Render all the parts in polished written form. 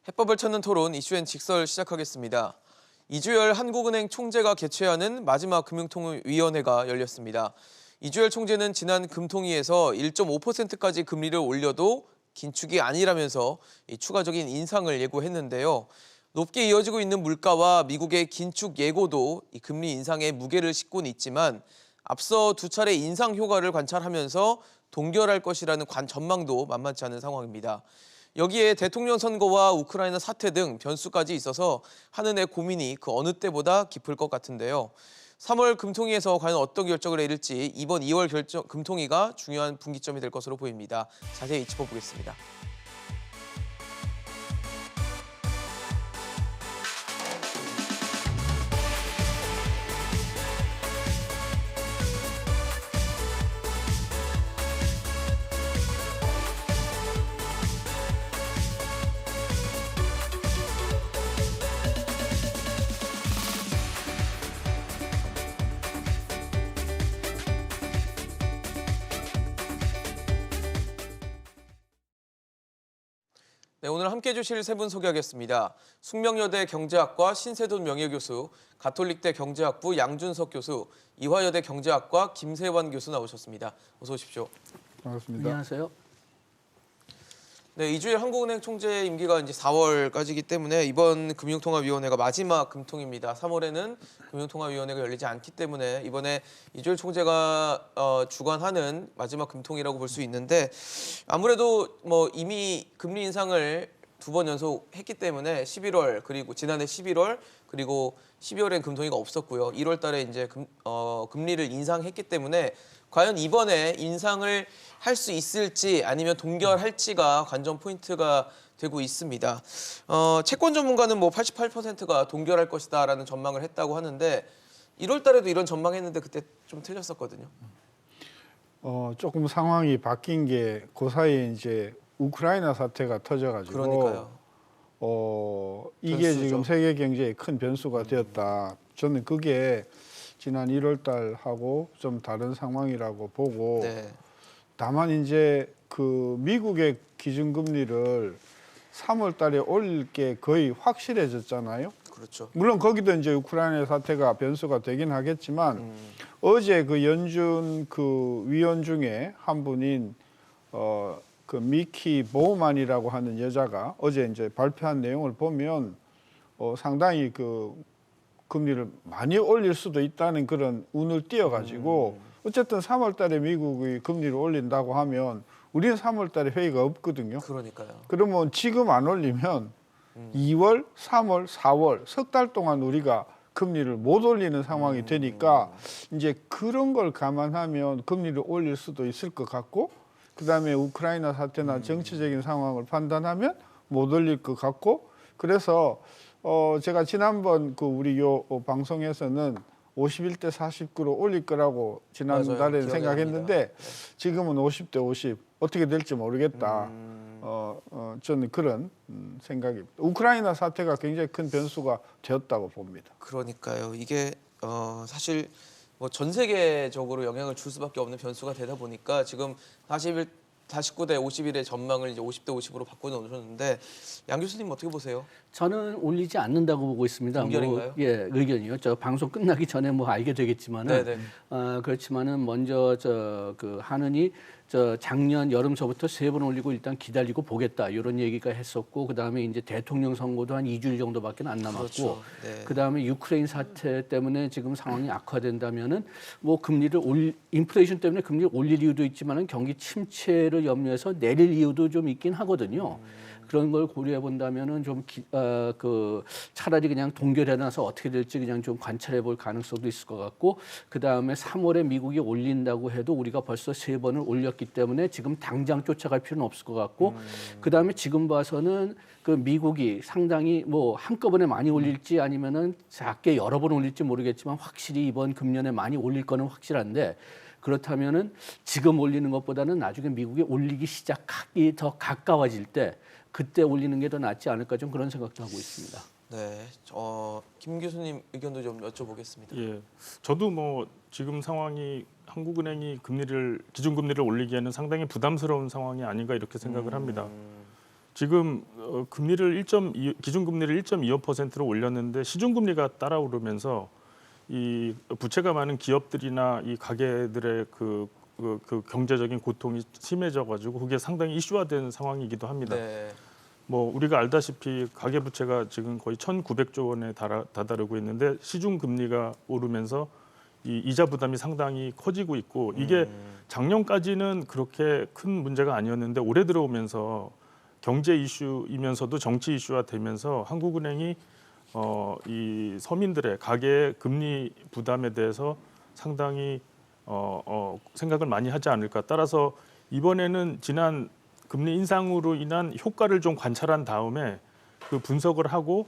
해법을 찾는 토론 이슈엔 직설 시작하겠습니다. 이주열 한국은행 총재가 개최하는 마지막 금융통위원회가 열렸습니다. 이주열 총재는 지난 금통위에서 1.5%까지 금리를 올려도 긴축이 아니라면서 추가적인 인상을 예고했는데요. 높게 이어지고 있는 물가와 미국의 긴축 예고도 이 금리 인상에 무게를 싣고는 있지만 앞서 두 차례 인상 효과를 관찰하면서 동결할 것이라는 전망도 만만치 않은 상황입니다. 여기에 대통령 선거와 우크라이나 사태 등 변수까지 있어서 한은의 고민이 그 어느 때보다 깊을 것 같은데요. 3월 금통위에서 과연 어떤 결정을 내릴지 이번 2월 금통위가 중요한 분기점이 될 것으로 보입니다. 자세히 짚어보겠습니다. 네, 오늘 함께해 주실 세 분 소개하겠습니다. 숙명여대 경제학과 신세돈 명예교수, 가톨릭대 경제학부 양준석 교수, 이화여대 경제학과 김세환 교수 나오셨습니다. 어서 오십시오. 반갑습니다. 안녕하세요. 네, 이주일 한국은행 총재 임기가 이제 4월까지이기 때문에 이번 금융통화위원회가 마지막 금통입니다. 3월에는 금융통화위원회가 열리지 않기 때문에 이번에 이주일 총재가 주관하는 마지막 금통이라고 볼 수 있는데 아무래도 뭐 이미 금리 인상을 2번 연속 했기 때문에 11월 그리고 지난해 11월 그리고 12월엔 금통위가 없었고요. 1월 달에 이제 금리를 인상했기 때문에 과연 이번에 인상을 할 수 있을지 아니면 동결할지가 관전 포인트가 되고 있습니다. 채권 전문가는 뭐 88%가 동결할 것이다라는 전망을 했다고 하는데 1월 달에도 이런 전망했는데 그때 좀 틀렸었거든요. 조금 상황이 바뀐 게 그 사이에 이제 우크라이나 사태가 터져가지고 그러니까요. 이게 변수죠. 지금 세계 경제에 큰 변수가 되었다. 저는 그게 지난 1월 달하고 좀 다른 상황이라고 보고 네. 다만 이제 그 미국의 기준금리를 3월 달에 올릴 게 거의 확실해졌잖아요. 그렇죠. 물론 거기도 이제 우크라이나 사태가 변수가 되긴 하겠지만 어제 그 연준 그 위원 중에 한 분인 그 미키 보우만이라고 하는 여자가 어제 이제 발표한 내용을 보면 상당히 그 금리를 많이 올릴 수도 있다는 그런 운을 띄어가지고 어쨌든 3월 달에 미국이 금리를 올린다고 하면 우리는 3월 달에 회의가 없거든요. 그러니까요. 그러면 지금 안 올리면 2월, 3월, 4월 석 달 동안 우리가 금리를 못 올리는 상황이 되니까 이제 그런 걸 감안하면 금리를 올릴 수도 있을 것 같고 그다음에 우크라이나 사태나 정치적인 상황을 판단하면 못 올릴 것 같고 그래서 제가 지난번 그 우리 요 방송에서는 51대 49로 올릴 거라고 지난달에 기억이 생각했는데 납니다. 지금은 50대 50 어떻게 될지 모르겠다. 저는 그런 생각입니다. 우크라이나 사태가 굉장히 큰 변수가 되었다고 봅니다. 그러니까요. 이게 사실 뭐 전 세계적으로 영향을 줄 수밖에 없는 변수가 되다 보니까 지금 49대 51의 전망을 이제 50대 50으로 바꿔 놓으셨는데 양 교수님 어떻게 보세요? 저는 올리지 않는다고 보고 있습니다. 동결인가요? 예, 의견이요. 저 방송 끝나기 전에 뭐 알게 되겠지만은 네네. 그렇지만은 먼저 그 한은이 작년 여름서부터 3번 올리고 일단 기다리고 보겠다 이런 얘기가 했었고 그다음에 이제 대통령 선거도 한 2주일 정도밖에 안 남았고 그렇죠. 네. 그다음에 유크레인 사태 때문에 지금 상황이 악화된다면은 뭐 인플레이션 때문에 금리를 올릴 이유도 있지만은 경기 침체를 염려해서 내릴 이유도 좀 있긴 하거든요. 그런 걸 고려해 본다면은 좀 차라리 그냥 동결해놔서 어떻게 될지 그냥 좀 관찰해 볼 가능성도 있을 것 같고 그 다음에 3월에 미국이 올린다고 해도 우리가 벌써 3번을 올렸기 때문에 지금 당장 쫓아갈 필요는 없을 것 같고 그 다음에 지금 봐서는 그 미국이 상당히 뭐 한꺼번에 많이 올릴지 아니면은 작게 여러 번 올릴지 모르겠지만 확실히 이번 금년에 많이 올릴 거는 확실한데. 그렇다면은 지금 올리는 것보다는 나중에 미국이 올리기 시작하기 더 가까워질 때 그때 올리는 게 더 낫지 않을까 좀 그런 생각도 하고 있습니다. 네. 김 교수님 의견도 좀 여쭤보겠습니다. 예, 저도 뭐 지금 상황이 한국은행이 기준금리를 올리기에는 상당히 부담스러운 상황이 아닌가 이렇게 생각을 합니다. 지금 금리를 기준금리를 1.25%로 올렸는데 시중금리가 따라오르면서 이 부채가 많은 기업들이나 이 가게들의 그 경제적인 고통이 심해져가지고 그게 상당히 이슈화된 상황이기도 합니다. 네. 뭐 우리가 알다시피 가계 부채가 지금 거의 1,900조 원에 다다르고 있는데 시중 금리가 오르면서 이 이자 부담이 상당히 커지고 있고 이게 작년까지는 그렇게 큰 문제가 아니었는데 올해 들어오면서 경제 이슈이면서도 정치 이슈화 되면서 한국은행이 이 서민들의 가계 금리 부담에 대해서 상당히 생각을 많이 하지 않을까. 따라서 이번에는 지난 금리 인상으로 인한 효과를 좀 관찰한 다음에 그 분석을 하고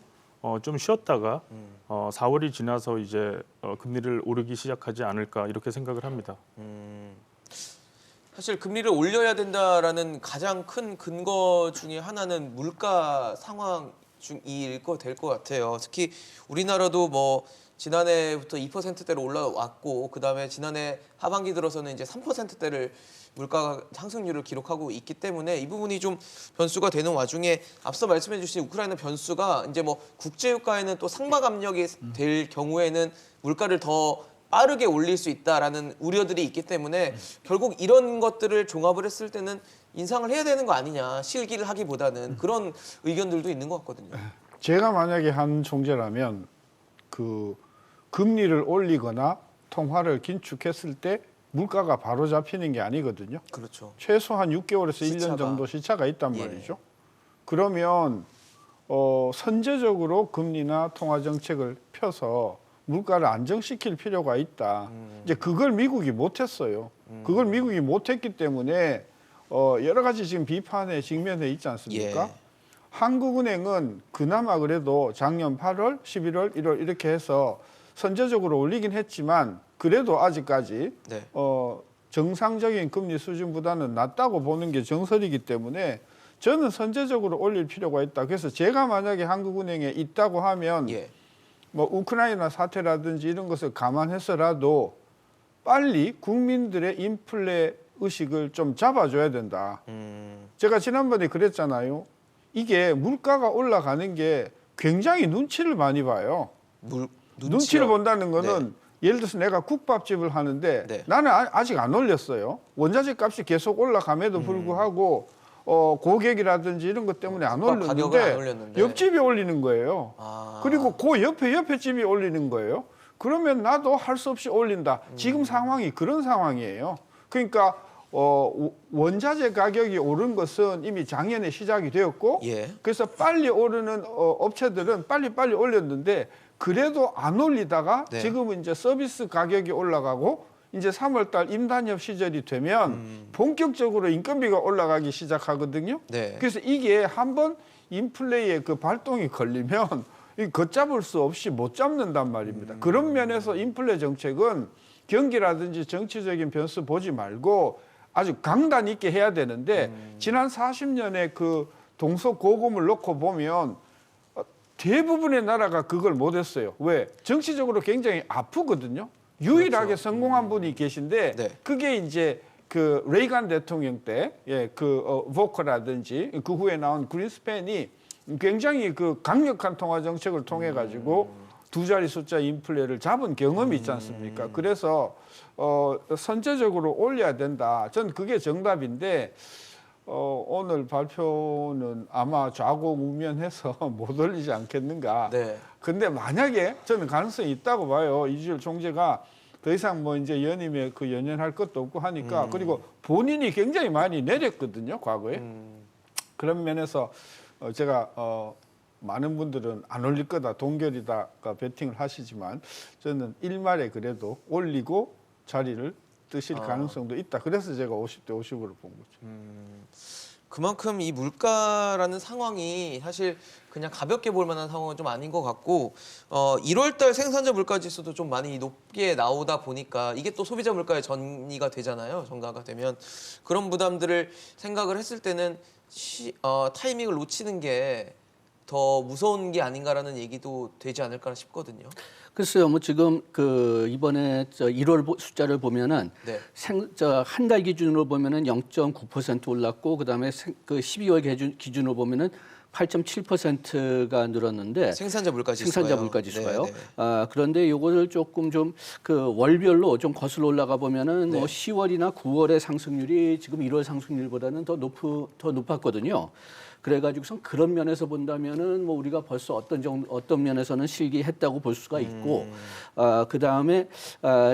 좀 쉬었다가 4월이 지나서 이제 금리를 오르기 시작하지 않을까 이렇게 생각을 합니다. 사실 금리를 올려야 된다라는 가장 큰 근거 중에 하나는 물가 상황 중일 될 것 같아요. 특히 우리나라도 뭐 지난해부터 2%대로 올라왔고 그다음에 지난해 하반기 들어서는 이제 3%대를 물가 상승률을 기록하고 있기 때문에 이 부분이 좀 변수가 되는 와중에 앞서 말씀해 주신 우크라이나 변수가 이제 뭐 국제 유가에는 또 상박 압력이 될 경우에는 물가를 더 빠르게 올릴 수 있다라는 우려들이 있기 때문에 결국 이런 것들을 종합을 했을 때는 인상을 해야 되는 거 아니냐 실기를 하기보다는 그런 의견들도 있는 것 같거든요. 제가 만약에 한 총재라면 그 금리를 올리거나 통화를 긴축했을 때 물가가 바로 잡히는 게 아니거든요. 그렇죠. 최소한 6개월에서 1년 시차가. 정도 시차가 있단 예. 말이죠. 그러면 선제적으로 금리나 통화 정책을 펴서 물가를 안정시킬 필요가 있다. 이제 그걸 미국이 못했어요. 그걸 미국이 못했기 때문에 여러 가지 지금 비판에 직면해 있지 않습니까? 예. 한국은행은 그나마 그래도 작년 8월, 11월, 1월 이렇게 해서 선제적으로 올리긴 했지만 그래도 아직까지 네. 정상적인 금리 수준보다는 낮다고 보는 게 정설이기 때문에 저는 선제적으로 올릴 필요가 있다. 그래서 제가 만약에 한국은행에 있다고 하면 예. 뭐 우크라이나 사태라든지 이런 것을 감안해서라도 빨리 국민들의 인플레 의식을 좀 잡아줘야 된다. 제가 지난번에 그랬잖아요. 이게 물가가 올라가는 게 굉장히 눈치를 많이 봐요. 눈치를 본다는 거는 예를 들어서 내가 국밥집을 하는데 네. 나는 아직 안 올렸어요. 원자재 값이 계속 올라감에도 불구하고 고객이라든지 이런 것 때문에 안 국밥 가격을 안 올렸는데 올렸는데. 옆집이 올리는 거예요. 아. 그리고 그 옆에 집이 올리는 거예요. 그러면 나도 할 수 없이 올린다. 지금 상황이 그런 상황이에요. 그러니까 원자재 가격이 오른 것은 이미 작년에 시작이 되었고 예. 그래서 빨리 오르는 업체들은 빨리 올렸는데 그래도 안 올리다가 네. 지금은 이제 서비스 가격이 올라가고 이제 3월 달 임단협 시절이 되면 본격적으로 인건비가 올라가기 시작하거든요. 네. 그래서 이게 한번 인플레이의 그 발동이 걸리면 걷잡을 수 없이 못 잡는단 말입니다. 그런 면에서 인플레 정책은 경기라든지 정치적인 변수 보지 말고 아주 강단 있게 해야 되는데 지난 40년의 그 동서고금을 놓고 보면 대부분의 나라가 그걸 못했어요. 왜? 정치적으로 굉장히 아프거든요. 유일하게 그렇죠. 성공한 분이 계신데 네. 그게 이제 그 레이간 대통령 때 보커라든지 그 후에 나온 그린스팬이 굉장히 그 강력한 통화 정책을 통해 가지고 두 자리 숫자 인플레를 잡은 경험이 있지 않습니까? 그래서 선제적으로 올려야 된다. 전 그게 정답인데 오늘 발표는 아마 좌고우면해서 못 올리지 않겠는가. 네. 근데 만약에 저는 가능성이 있다고 봐요. 이주열 총재가 더 이상 뭐 이제 연임에 그 연연할 것도 없고 하니까 그리고 본인이 굉장히 많이 내렸거든요, 과거에. 그런 면에서 제가 많은 분들은 안 올릴 거다, 동결이다가 베팅을 하시지만 저는 일말에 그래도 올리고 자리를 뜨실 가능성도 있다. 그래서 제가 50대 50으로 본 거죠. 그만큼 이 물가라는 상황이 사실 그냥 가볍게 볼 만한 상황은 좀 아닌 것 같고 1월달 생산자 물가 지수도 좀 많이 높게 나오다 보니까 이게 또 소비자 물가에 전이가 되잖아요. 전가가 되면 그런 부담들을 생각을 했을 때는 타이밍을 놓치는 게 더 무서운 게 아닌가라는 얘기도 되지 않을까 싶거든요. 글쎄요, 뭐 지금 그 이번에 1월 숫자를 보면은 네. 한 달 기준으로 보면은 0.9% 올랐고 그다음에 그 12월 기준으로 보면은 8.7%가 늘었는데 생산자 물가 지수가요. 생산자 물가 지수가요. 네, 네. 그런데 요거를 조금 좀 그 월별로 좀 거슬러 올라가 보면은 네. 뭐 10월이나 9월의 상승률이 지금 1월 상승률보다는 더 높았거든요. 그래가지고선 그런 면에서 본다면은 뭐 우리가 벌써 어떤 면에서는 실기했다고 볼 수가 있고, 그 다음에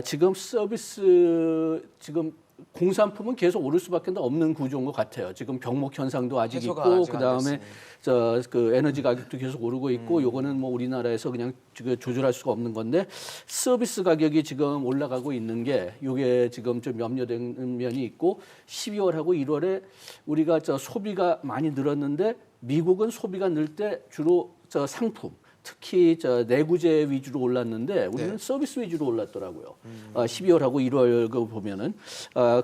지금 서비스 지금 공산품은 계속 오를 수밖에 없는 구조인 것 같아요. 지금 병목 현상도 아직 해소가 있고, 아직 안 그 다음에 됐으니. 그 에너지 가격도 계속 오르고 있고, 요거는 뭐 우리나라에서 그냥 조절할 수가 없는 건데 서비스 가격이 지금 올라가고 있는 게 요게 지금 좀 염려되는 면이 있고 12월하고 1월에 우리가 소비가 많이 늘었는데 미국은 소비가 늘 때 주로 상품 특히 내구재 위주로 올랐는데 우리는 네. 서비스 위주로 올랐더라고요. 12월하고 1월 그 보면은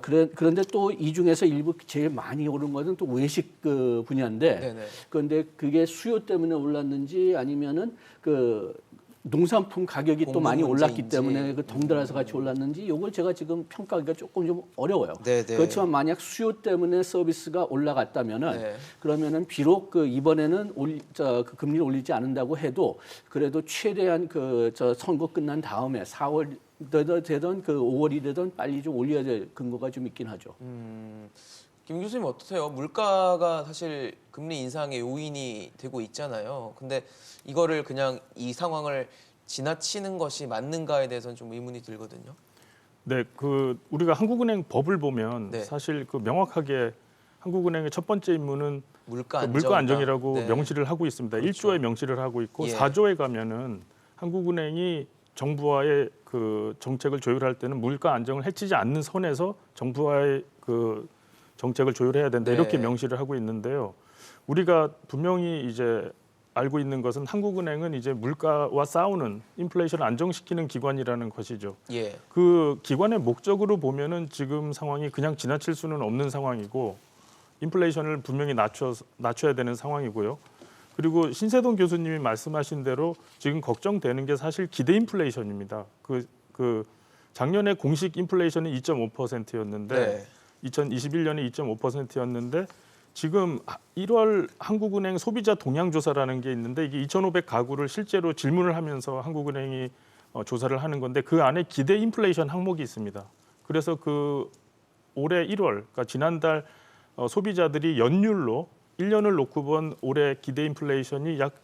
그런데 또 이 중에서 일부 제일 많이 오른 것은 또 외식 그 분야인데 네네. 그런데 그게 수요 때문에 올랐는지 아니면은 그 농산품 가격이 또 공급 많이 올랐기 문제인지. 때문에 그 덩달아서 같이 올랐는지 이걸 제가 지금 평가하기가 조금 좀 어려워요. 네네. 그렇지만 만약 수요 때문에 서비스가 올라갔다면은 네. 그러면은 비록 그 이번에는 그 금리를 올리지 않는다고 해도 그래도 최대한 선거 끝난 다음에 4월 되던 그 5월이 되던 빨리 좀 올려야 될 근거가 좀 있긴 하죠. 김 교수님 어떠세요? 물가가 사실 금리 인상의 요인이 되고 있잖아요. 근데 이거를 그냥 이 상황을 지나치는 것이 맞는가에 대해서는 좀 의문이 들거든요. 네, 그 우리가 한국은행 법을 보면 네. 사실 그 명확하게 한국은행의 첫 번째 임무는 물가 그 안정. 물가 안정이라고 네. 명시를 하고 있습니다. 그렇죠. 1조에 명시를 하고 있고 예. 4조에 가면은 한국은행이 정부와의 그 정책을 조율할 때는 물가 안정을 해치지 않는 선에서 정부와의 그 정책을 조율해야 된다 네. 이렇게 명시를 하고 있는데요. 우리가 분명히 이제 알고 있는 것은 한국은행은 이제 물가와 싸우는 인플레이션을 안정시키는 기관이라는 것이죠. 예. 그 기관의 목적으로 보면은 지금 상황이 그냥 지나칠 수는 없는 상황이고 인플레이션을 분명히 낮춰야 되는 상황이고요. 그리고 신세동 교수님이 말씀하신 대로 지금 걱정되는 게 사실 기대 인플레이션입니다. 그 작년에 공식 인플레이션이 2.5%였는데 네. 2021년에 2.5%였는데 지금 1월 한국은행 소비자 동향 조사라는 게 있는데 이게 2,500 가구를 실제로 질문을 하면서 한국은행이 조사를 하는 건데 그 안에 기대 인플레이션 항목이 있습니다. 그래서 그 올해 1월, 그러니까 지난달 소비자들이 연율로 1년을 놓고 본 올해 기대 인플레이션이 약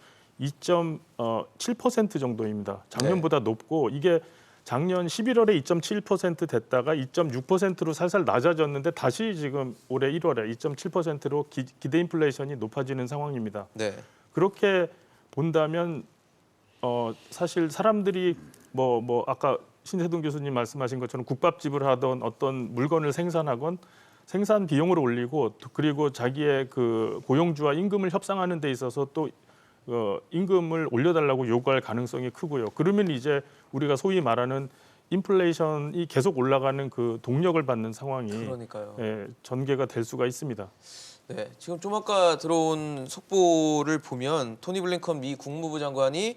2.7% 정도입니다. 작년보다 높고 이게 작년 11월에 2.7% 됐다가 2.6%로 살살 낮아졌는데 다시 지금 올해 1월에 2.7%로 기대 인플레이션이 높아지는 상황입니다. 네. 그렇게 본다면 사실 사람들이 뭐 아까 신세동 교수님 말씀하신 것처럼 국밥집을 하던 어떤 물건을 생산하건 생산 비용을 올리고 그리고 자기의 그 고용주와 임금을 협상하는 데 있어서 또 임금을 올려달라고 요구할 가능성이 크고요. 그러면 이제 우리가 소위 말하는 인플레이션이 계속 올라가는 그 동력을 받는 상황이 그러니까요. 전개가 될 수가 있습니다. 네, 지금 좀 아까 들어온 속보를 보면 토니 블링컨 미 국무부 장관이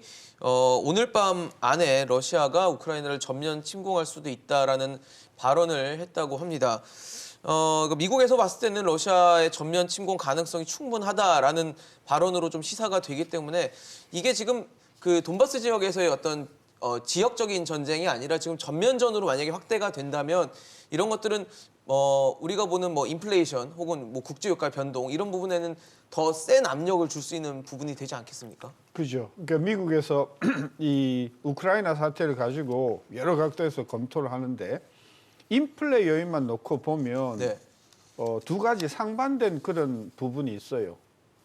오늘 밤 안에 러시아가 우크라이나를 전면 침공할 수도 있다라는 발언을 했다고 합니다. 미국에서 봤을 때는 러시아의 전면 침공 가능성이 충분하다라는 발언으로 좀 시사가 되기 때문에 이게 지금 그 돈바스 지역에서의 어떤 지역적인 전쟁이 아니라 지금 전면전으로 만약에 확대가 된다면 이런 것들은 우리가 보는 뭐 인플레이션 혹은 뭐 국제유가 변동 이런 부분에는 더 센 압력을 줄 수 있는 부분이 되지 않겠습니까? 그죠. 그러니까 미국에서 이 우크라이나 사태를 가지고 여러 각도에서 검토를 하는데 인플레 요인만 놓고 보면 네. 두 가지 상반된 그런 부분이 있어요.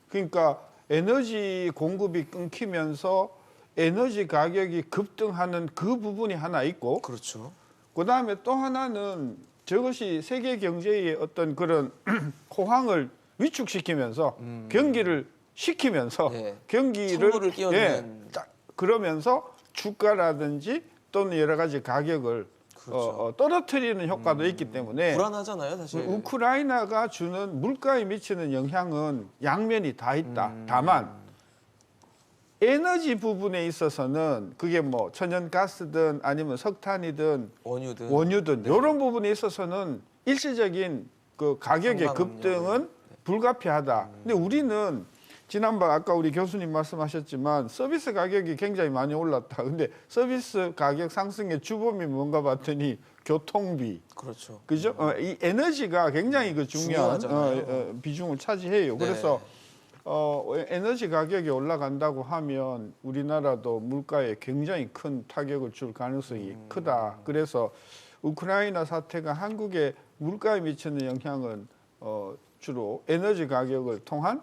그러니까 에너지 공급이 끊기면서 에너지 가격이 급등하는 그 부분이 하나 있고 그렇죠. 그다음에 또 하나는 저것이 세계 경제의 어떤 그런 호황을 위축시키면서 경기를 시키면서 예. 경기를 찬물을 끼얹는. 그러면서 주가라든지 또는 여러 가지 가격을 그렇죠. 떨어뜨리는 효과도 있기 때문에 불안하잖아요, 사실. 우크라이나가 주는 물가에 미치는 영향은 양면이 다 있다. 다만 에너지 부분에 있어서는 그게 뭐 천연가스든 아니면 석탄이든 원유든 이런 부분에 있어서는 일시적인 그 가격의 상방 급등은 불가피하다. 근데 우리는 지난번 아까 우리 교수님 말씀하셨지만 서비스 가격이 굉장히 많이 올랐다. 근데 서비스 가격 상승의 주범이 뭔가 봤더니 교통비. 그렇죠. 그죠? 이 에너지가 굉장히 그 중요한 중요하잖아요. 비중을 차지해요. 네. 그래서 에너지 가격이 올라간다고 하면 우리나라도 물가에 굉장히 큰 타격을 줄 가능성이 크다. 그래서 우크라이나 사태가 한국의 물가에 미치는 영향은 주로 에너지 가격을 통한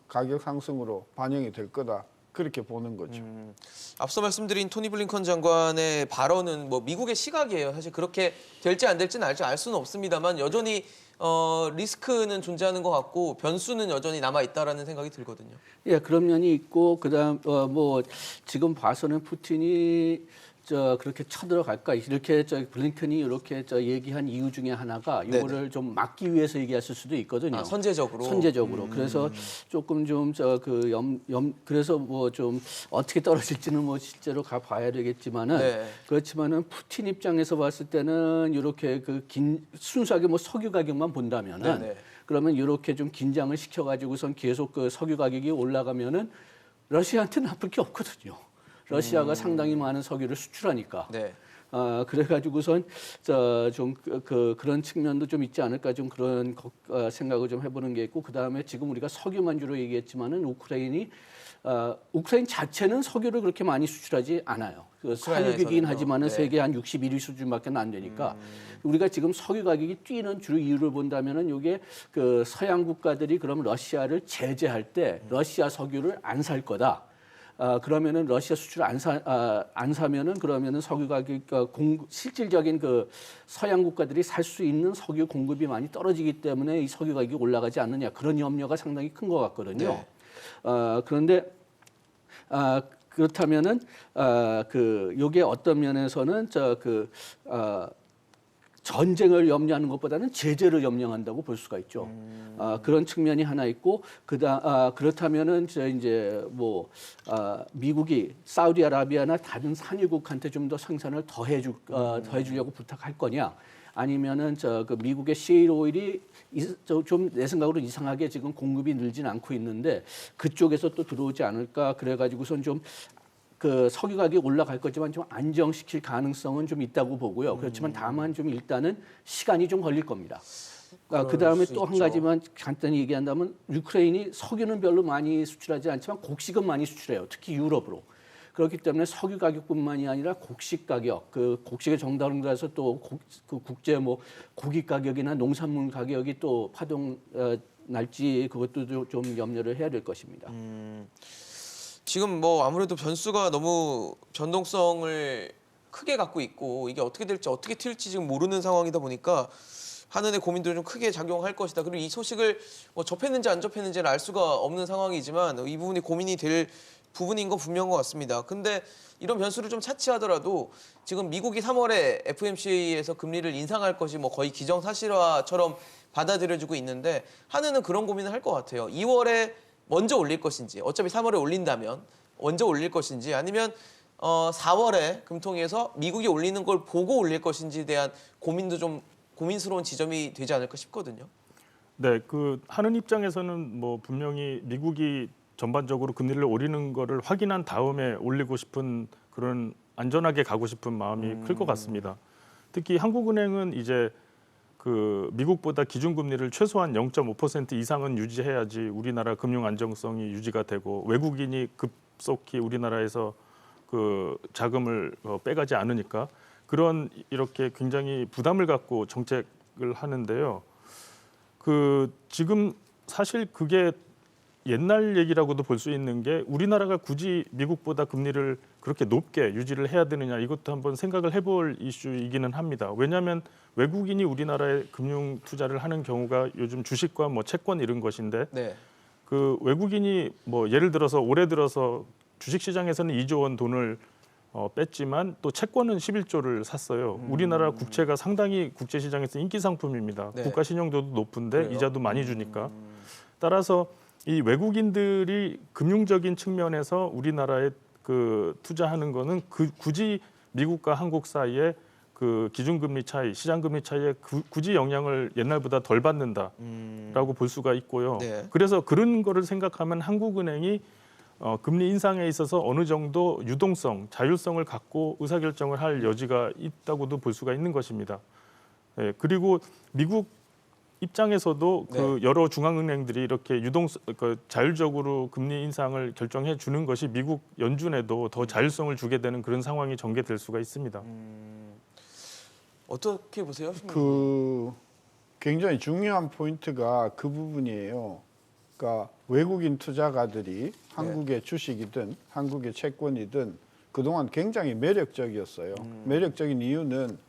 가격 상승으로 반영이 될 거다. 그렇게 보는 거죠. 앞서 말씀드린 토니 블링컨 장관의 발언은 뭐 미국의 시각이에요. 사실 그렇게 될지 안 될지는 알 수는 없습니다만 여전히 리스크는 존재하는 것 같고 변수는 여전히 남아 있다라는 생각이 들거든요. 예, 그런 면이 있고 그다음 뭐 지금 봐서는 푸틴이 그렇게 쳐들어갈까 이렇게 블링컨이 이렇게 얘기한 이유 중에 하나가 이거를 좀 막기 위해서 얘기했을 수도 있거든요. 선제적으로. 그래서 조금 좀 그래서 뭐 좀 어떻게 떨어질지는 뭐 실제로 가봐야 되겠지만은 네. 그렇지만은 푸틴 입장에서 봤을 때는 이렇게 순수하게 뭐 석유 가격만 본다면은 네네. 그러면 이렇게 좀 긴장을 시켜가지고선 계속 그 석유 가격이 올라가면은 러시아한테 나쁠 게 없거든요. 러시아가 상당히 많은 석유를 수출하니까. 네. 그래가지고선 좀 그런 측면도 좀 있지 않을까 좀 그런 생각을 좀 해보는 게 있고 그 다음에 지금 우리가 석유만 주로 얘기했지만은 우크라이나 자체는 석유를 그렇게 많이 수출하지 않아요. 산유국이긴 하지만은 네. 세계 한 61위 수준밖에 안 되니까 우리가 지금 석유 가격이 뛰는 주로 이유를 본다면은 이게 그 서양 국가들이 그럼 러시아를 제재할 때 러시아 석유를 안 살 거다. 그러면은 러시아 수출 안 사면은 그러면은 석유 가격 실질적인 그 서양 국가들이 살 수 있는 석유 공급이 많이 떨어지기 때문에 이 석유 가격이 올라가지 않느냐 그런 염려가 상당히 큰 것 같거든요. 네. 그런데 그렇다면은 요게 어떤 면에서는 전쟁을 염려하는 것보다는 제재를 염려한다고 볼 수가 있죠. 그런 측면이 하나 있고 그렇다면은 이제 뭐 미국이 사우디아라비아나 다른 산유국한테 좀 더 생산을 더 해주려고 부탁할 거냐? 아니면은 그 미국의 셰일 오일이 좀 내 생각으로 이상하게 지금 공급이 늘진 않고 있는데 그쪽에서 또 들어오지 않을까? 그래가지고선 좀 그 석유 가격이 올라갈 거지만 좀 안정시킬 가능성은 좀 있다고 보고요. 그렇지만 다만 좀 일단은 시간이 좀 걸릴 겁니다. 그 다음에 또 한 가지만 간단히 얘기한다면 유크레인이 석유는 별로 많이 수출하지 않지만 곡식은 많이 수출해요. 특히 유럽으로. 그렇기 때문에 석유 가격뿐만이 아니라 곡식 가격, 그 곡식의 정당으로 따라서 또 그 국제 뭐 고기 가격이나 농산물 가격이 또 파동 날지 그것도 좀 염려를 해야 될 것입니다. 지금 뭐 아무래도 변수가 너무 변동성을 크게 갖고 있고 이게 어떻게 될지 어떻게 튈지 지금 모르는 상황이다 보니까 한은의 고민도 좀 크게 작용할 것이다. 그리고 이 소식을 뭐 접했는지 안 접했는지를 알 수가 없는 상황이지만 이 부분이 고민이 될 부분인 건 분명한 것 같습니다. 근데 이런 변수를 좀 차치하더라도 지금 미국이 3월에 FOMC에서 금리를 인상할 것이 뭐 거의 기정사실화처럼 받아들여지고 있는데 한은은 그런 고민을 할 것 같아요. 2월에 먼저 올릴 것인지, 어차피 3월에 올린다면 먼저 올릴 것인지 아니면 4월에 금통위에서 미국이 올리는 걸 보고 올릴 것인지에 대한 고민도 좀 고민스러운 지점이 되지 않을까 싶거든요. 네, 그 하는 입장에서는 뭐 분명히 미국이 전반적으로 금리를 올리는 거를 확인한 다음에 올리고 싶은 그런 안전하게 가고 싶은 마음이 클 것 같습니다. 특히 한국은행은 이제 그 미국보다 기준금리를 최소한 0.5% 이상은 유지해야지 우리나라 금융 안정성이 유지가 되고 외국인이 급속히 우리나라에서 그 자금을 빼가지 않으니까 그런 이렇게 굉장히 부담을 갖고 정책을 하는데요. 그 지금 사실 그게 옛날 얘기라고도 볼 수 있는 게 우리나라가 굳이 미국보다 금리를 그렇게 높게 유지를 해야 되느냐 이것도 한번 생각을 해볼 이슈이기는 합니다. 왜냐하면 외국인이 우리나라에 금융 투자를 하는 경우가 요즘 주식과 뭐 채권 이런 것인데 네. 그 외국인이 뭐 예를 들어서 올해 들어서 주식 시장에서는 2조 원 돈을 뺐지만 또 채권은 11조를 샀어요. 우리나라 국채가 상당히 국제 시장에서 인기 상품입니다. 네. 국가 신용도도 높은데 그래요? 이자도 많이 주니까. 따라서 이 외국인들이 금융적인 측면에서 우리나라에 그 투자하는 거는 굳이 미국과 한국 사이에 그 기준금리 차이, 시장금리 차이에 굳이 영향을 옛날보다 덜 받는다라고 볼 수가 있고요. 네. 그래서 그런 거를 생각하면 한국은행이 금리 인상에 있어서 어느 정도 유동성, 자율성을 갖고 의사결정을 할 여지가 있다고도 볼 수가 있는 것입니다. 예, 그리고 미국 입장에서도 그 여러 중앙은행들이 이렇게 자율적으로 금리 인상을 결정해 주는 것이 미국 연준에도 더 자율성을 주게 되는 그런 상황이 전개될 수가 있습니다. 어떻게 보세요? 그 굉장히 중요한 포인트가 그 부분이에요. 그러니까 외국인 투자가들이 한국의 주식이든 한국의 채권이든 그동안 굉장히 매력적이었어요. 매력적인 이유는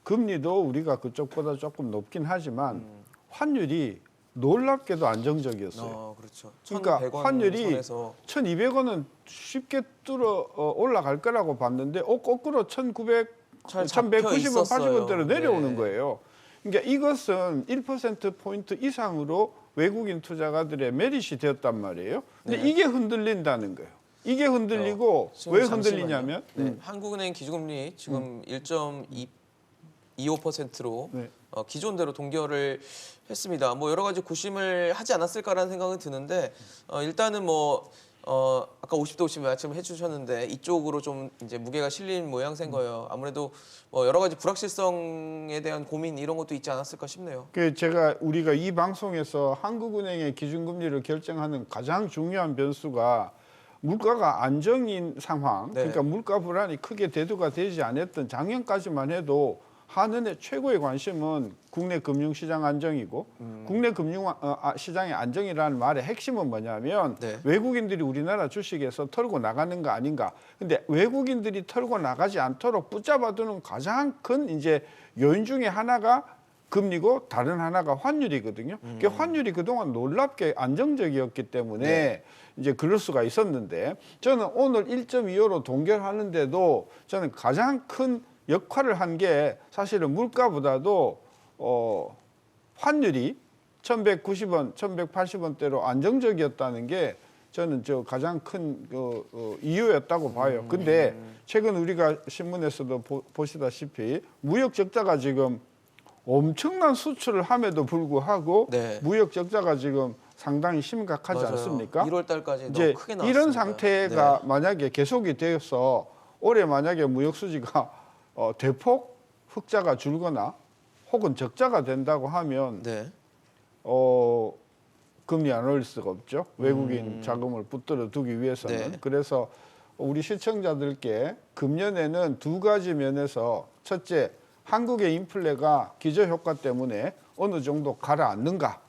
금리도 우리가 그쪽보다 조금 높긴 하지만 환율이 놀랍게도 안정적이었어요. 그렇죠. 그러니까 1,100원 환율이 선에서 1,200원은 쉽게 뚫어 올라갈 거라고 봤는데 거꾸로 1,900, 잘 잡혀 1,190원, 있었어요. 80원대로 내려오는 네. 거예요. 그러니까 이것은 1%포인트 이상으로 외국인 투자가들의 메리시 되었단 말이에요. 근데 네. 이게 흔들린다는 거예요. 이게 흔들리고 지금 왜 잠시만요. 흔들리냐면 네, 한국은행 기준금리 지금 1.25%로 네. 기존대로 동결을 했습니다. 뭐 여러 가지 고심을 하지 않았을까라는 생각은 드는데 일단은 뭐 아까 50대 50 말씀해 주셨는데 이쪽으로 좀 이제 무게가 실린 모양새인 거예요. 아무래도 뭐 여러 가지 불확실성에 대한 고민 이런 것도 있지 않았을까 싶네요. 그 우리가 이 방송에서 한국은행의 기준금리를 결정하는 가장 중요한 변수가 물가가 안정인 상황, 네. 그러니까 물가 불안이 크게 대두가 되지 않았던 작년까지만 해도 한은의 최고의 관심은 국내 금융시장 안정이고 국내 시장의 안정이라는 말의 핵심은 뭐냐면 네. 외국인들이 우리나라 주식에서 털고 나가는 거 아닌가. 근데 외국인들이 털고 나가지 않도록 붙잡아두는 가장 큰 이제 요인 중에 하나가 금리고 다른 하나가 환율이거든요. 그 환율이 그동안 놀랍게 안정적이었기 때문에 이제 그럴 수가 있었는데 저는 오늘 1.25로 동결하는데도 저는 가장 큰 역할을 한 게 사실은 물가보다도 환율이 1,190원, 1,180원대로 안정적이었다는 게 저는 가장 큰 이유였다고 봐요. 근데 최근 우리가 신문에서도 보시다시피 무역 적자가 지금 엄청난 수출을 함에도 불구하고 네. 무역 적자가 지금 상당히 심각하지 맞아요. 않습니까? 1월 달까지 이제 너무 크게 나왔습니다. 이런 상태가 네. 만약에 계속이 되어서 올해 만약에 무역 수지가 대폭 흑자가 줄거나 혹은 적자가 된다고 하면 네. 금리 안 올릴 수가 없죠. 외국인 자금을 붙들어 두기 위해서는. 네. 그래서 우리 시청자들께 금년에는 두 가지 면에서 첫째, 한국의 인플레가 기저효과 때문에 어느 정도 가라앉는가.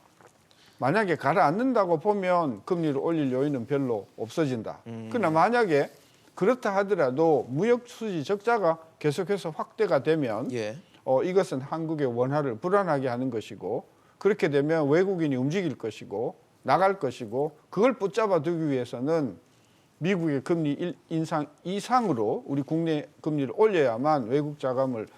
만약에 가라앉는다고 보면 금리를 올릴 요인은 별로 없어진다. 그러나 만약에 그렇다 하더라도 무역 수지 적자가 계속해서 확대가 되면 예. 이것은 한국의 원화를 불안하게 하는 것이고 그렇게 되면 외국인이 움직일 것이고 나갈 것이고 그걸 붙잡아 두기 위해서는 미국의 금리 인상 이상으로 우리 국내 금리를 올려야만 외국 자금을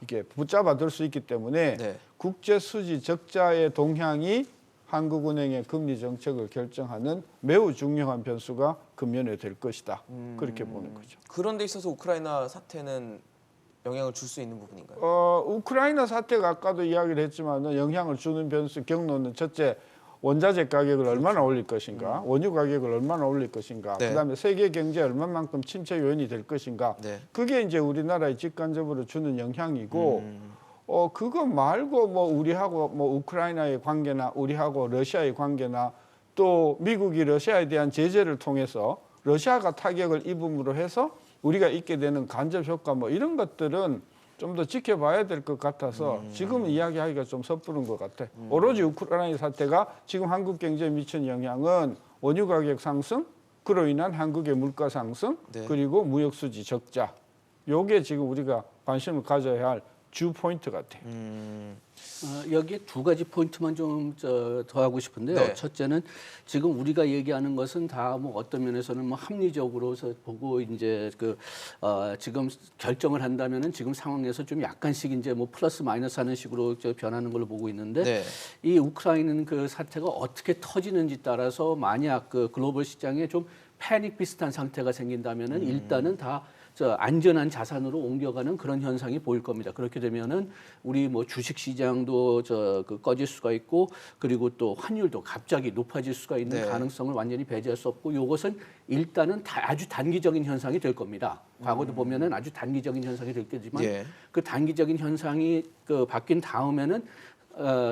이게 붙잡아 둘 수 있기 때문에 네. 국제 수지 적자의 동향이 한국은행의 금리 정책을 결정하는 매우 중요한 변수가 금년에 될 것이다. 그렇게 보는 거죠. 그런 데 있어서 우크라이나 사태는 영향을 줄 수 있는 부분인가요? 우크라이나 사태가 아까도 이야기를 했지만 영향을 주는 변수 경로는 첫째 원자재 가격을 얼마나 올릴 것인가, 원유 가격을 얼마나 올릴 것인가, 네. 그다음에 세계 경제에 얼마만큼 침체 요인이 될 것인가. 네. 그게 이제 우리나라에 직간접으로 주는 영향이고 그거 말고 뭐 우리하고 뭐 우크라이나의 관계나 우리하고 러시아의 관계나 또 미국이 러시아에 대한 제재를 통해서 러시아가 타격을 입음으로 해서 우리가 있게 되는 간접 효과 뭐 이런 것들은 좀 더 지켜봐야 될 것 같아서 지금 이야기하기가 좀 섣부른 것 같아. 오로지 우크라이나 사태가 지금 한국 경제에 미친 영향은 원유 가격 상승, 그로 인한 한국의 물가 상승, 네. 그리고 무역 수지 적자. 요게 지금 우리가 관심을 가져야 할 주 포인트 같아요. 여기에 두 가지 포인트만 좀 더하고 싶은데요. 네. 첫째는 지금 우리가 얘기하는 것은 다 뭐 어떤 면에서는 뭐 합리적으로 보고 이제 지금 결정을 한다면은 지금 상황에서 좀 약간씩 이제 뭐 플러스 마이너스 하는 식으로 변하는 걸로 보고 있는데 네. 이 우크라이나 그 사태가 어떻게 터지는지 따라서 만약 그 글로벌 시장에 좀 패닉 비슷한 상태가 생긴다면은 일단은 다 안전한 자산으로 옮겨가는 그런 현상이 보일 겁니다. 그렇게 되면은 우리 뭐 주식 시장도 꺼질 수가 있고 그리고 또 환율도 갑자기 높아질 수가 있는 네. 가능성을 완전히 배제할 수 없고 이것은 일단은 아주 단기적인 현상이 될 겁니다. 과거도 보면은 아주 단기적인 현상이 될 거지만 예. 그 단기적인 현상이 바뀐 다음에는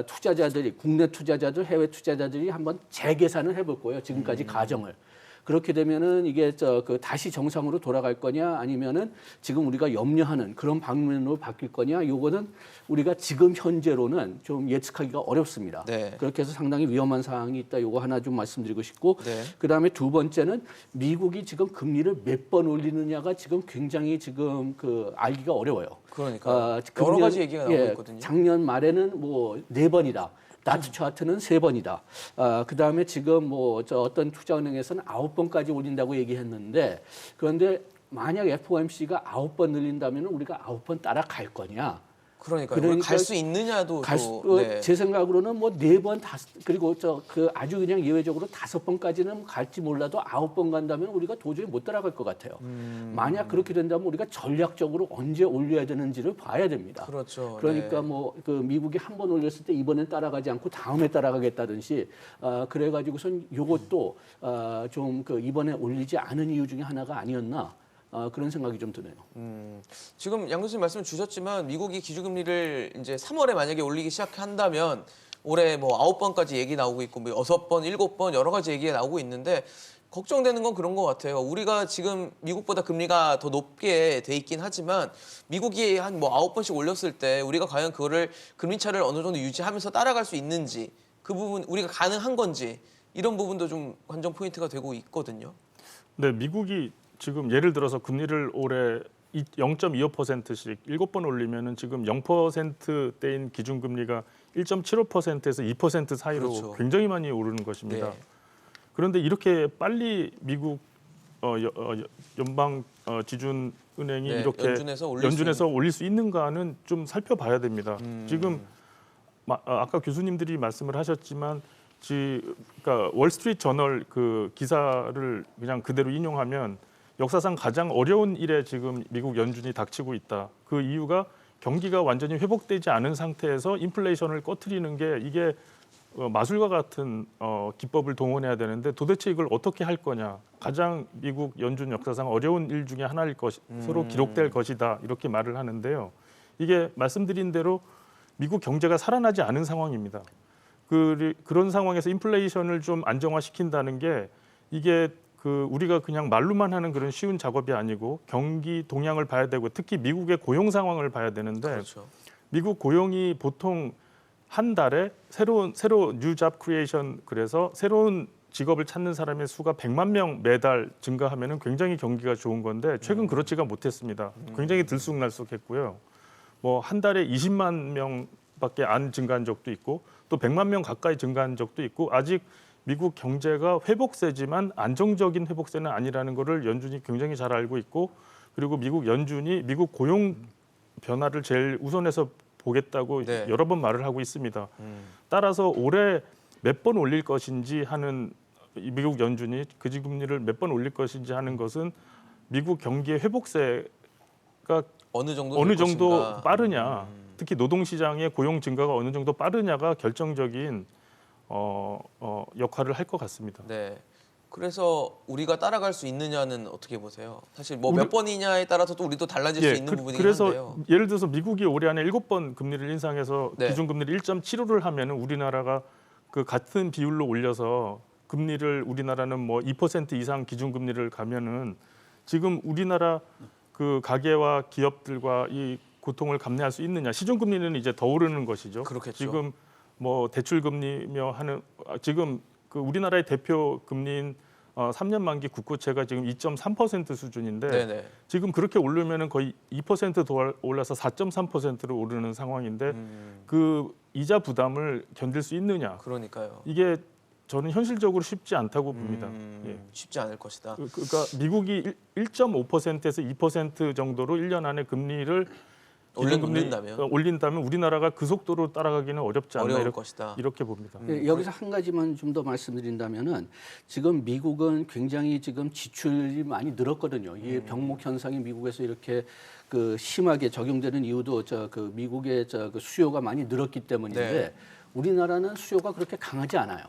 투자자들이 국내 투자자들, 해외 투자자들이 한번 재계산을 해볼 거예요. 지금까지 가정을. 그렇게 되면은 이게 다시 정상으로 돌아갈 거냐 아니면은 지금 우리가 염려하는 그런 방면으로 바뀔 거냐 요거는 우리가 지금 현재로는 좀 예측하기가 어렵습니다. 네. 그렇게 해서 상당히 위험한 상황이 있다. 요거 하나 좀 말씀드리고 싶고 네. 그다음에 두 번째는 미국이 지금 금리를 몇 번 올리느냐가 지금 굉장히 지금 알기가 어려워요. 그러니까 여러 가지 얘기가 나오고 있거든요. 작년 말에는 뭐 4번이다. 다트 차트는 3번이다. 그다음에 지금 뭐 어떤 투자은행에서는 9번까지 올린다고 얘기했는데 그런데 만약 FOMC가 9번 늘린다면 우리가 9번 따라갈 거냐? 그러니까 갈 수 있느냐도 네. 제 생각으로는 뭐 4번, 5 그리고 아주 그냥 예외적으로 5번까지는 갈지 몰라도 9번 간다면 우리가 도저히 못 따라갈 것 같아요. 만약 그렇게 된다면 우리가 전략적으로 언제 올려야 되는지를 봐야 됩니다. 그렇죠. 그러니까 네. 뭐 미국이 한 번 올렸을 때 이번엔 따라가지 않고 다음에 따라가겠다든지 그래가지고선 요것도 좀 이번에 올리지 않은 이유 중에 하나가 아니었나. 그런 생각이 좀 드네요. 지금 양 교수님 말씀 주셨지만 미국이 기준금리를 이제 3월에 만약에 올리기 시작한다면 올해 뭐 9번까지 얘기 나오고 있고 뭐 6번, 7번 여러 가지 얘기가 나오고 있는데 걱정되는 건 그런 것 같아요. 우리가 지금 미국보다 금리가 더 높게 돼 있긴 하지만 미국이 한 뭐 9번씩 올렸을 때 우리가 과연 그거를 금리 차를 어느 정도 유지하면서 따라갈 수 있는지 그 부분 우리가 가능한 건지 이런 부분도 좀 관전 포인트가 되고 있거든요. 네, 미국이 지금 예를 들어서 금리를 올해 0.25%씩 7번 올리면은 지금 0%대인 기준금리가 1.75%에서 2% 사이로 그렇죠. 굉장히 많이 오르는 것입니다. 네. 그런데 이렇게 빨리 미국 연방 지준은행이 네, 이렇게 연준에서 올릴 수 있는가는 좀 살펴봐야 됩니다. 지금 아까 교수님들이 말씀을 하셨지만 그러니까 월스트리트 저널 그 기사를 그냥 그대로 인용하면 역사상 가장 어려운 일에 지금 미국 연준이 닥치고 있다. 그 이유가 경기가 완전히 회복되지 않은 상태에서 인플레이션을 꺼트리는 게 이게 마술과 같은 기법을 동원해야 되는데 도대체 이걸 어떻게 할 거냐. 가장 미국 연준 역사상 어려운 일 중에 하나일 것으로 기록될 것이다. 이렇게 말을 하는데요. 이게 말씀드린 대로 미국 경제가 살아나지 않은 상황입니다. 그런 상황에서 인플레이션을 좀 안정화시킨다는 게 이게 우리가 그냥 말로만 하는 그런 쉬운 작업이 아니고 경기 동향을 봐야 되고 특히 미국의 고용 상황을 봐야 되는데 그렇죠. 미국 고용이 보통 한 달에 새로운 뉴 잡 크리에이션 그래서 새로운 직업을 찾는 사람의 수가 100만 명 매달 증가하면은 굉장히 경기가 좋은 건데 최근 그렇지가 못했습니다. 굉장히 들쑥날쑥했고요. 뭐 한 달에 20만 명밖에 안 증가한 적도 있고 또 100만 명 가까이 증가한 적도 있고 아직 미국 경제가 회복세지만 안정적인 회복세는 아니라는 것을 연준이 굉장히 잘 알고 있고 그리고 미국 연준이 미국 고용 변화를 제일 우선해서 보겠다고 네. 여러 번 말을 하고 있습니다. 따라서 올해 몇 번 올릴 것인지 하는 미국 연준이 기준금리를 몇 번 올릴 것인지 하는 것은 미국 경기의 회복세가 어느 정도 어느 될 정도 것인가. 빠르냐, 특히 노동시장의 고용 증가가 어느 정도 빠르냐가 결정적인 역할을 할 것 같습니다. 네. 그래서 우리가 따라갈 수 있느냐는 어떻게 보세요? 사실 뭐 몇 번이냐에 따라서 또 우리도 달라질 수 있는 부분이긴 그래서 한데요. 예를 들어서 미국이 올해 안에 7번 금리를 인상해서 네. 기준금리를 1.75를 하면은 우리나라가 그 같은 비율로 올려서 금리를 우리나라는 뭐 2% 이상 기준금리를 가면은 지금 우리나라 그 가계와 기업들과 이 고통을 감내할 수 있느냐? 시중금리는 이제 더 오르는 것이죠. 그렇겠죠. 지금 뭐 대출금리며 하는 지금 그 우리나라의 대표 금리인 3년 만기 국고채가 지금 2.3% 수준인데 네네. 지금 그렇게 오르면은 거의 2%더 올라서 4.3%로 오르는 상황인데 그 이자 부담을 견딜 수 있느냐? 그러니까요. 이게 저는 현실적으로 쉽지 않다고 봅니다. 예. 쉽지 않을 것이다. 그러니까 미국이 1.5%에서 2% 정도로 1년 안에 금리를 올린다면 우리나라가 그 속도로 따라가기는 어렵지 않나 어려울 것이다. 이렇게 봅니다. 여기서 한 가지만 좀 더 말씀드린다면은 지금 미국은 굉장히 지금 지출이 많이 늘었거든요. 이 병목 현상이 미국에서 이렇게 그 심하게 적용되는 이유도 그 미국의 그 수요가 많이 늘었기 때문인데 네. 우리나라는 수요가 그렇게 강하지 않아요.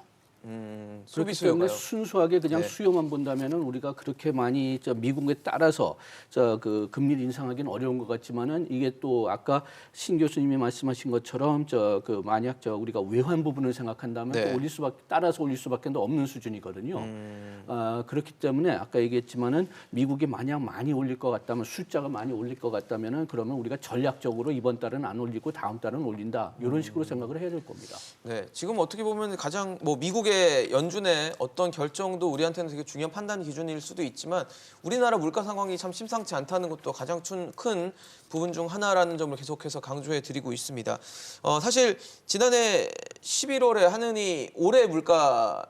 소비 그렇기 때문에 수요가요. 순수하게 그냥 네. 수요만 본다면은 우리가 그렇게 많이 미국에 따라서 그 금리를 인상하기는 어려운 것 같지만은 이게 또 아까 신 교수님이 말씀하신 것처럼 그 만약 우리가 외환 부분을 생각한다면 네. 또 따라서 올릴 수밖에 없는 수준이거든요. 그렇기 때문에 아까 얘기했지만은 미국이 만약 많이 올릴 것 같다면 숫자가 많이 올릴 것 같다면은 그러면 우리가 전략적으로 이번 달은 안 올리고 다음 달은 올린다 이런 식으로 생각을 해야 될 겁니다. 네, 지금 어떻게 보면 가장 미국의 연준의 어떤 결정도 우리한테는 되게 중요한 판단 기준일 수도 있지만 우리나라 물가 상황이 참 심상치 않다는 것도 가장 큰 부분 중 하나라는 점을 계속해서 강조해 드리고 있습니다. 사실 지난해 11월에 하느니 올해 물가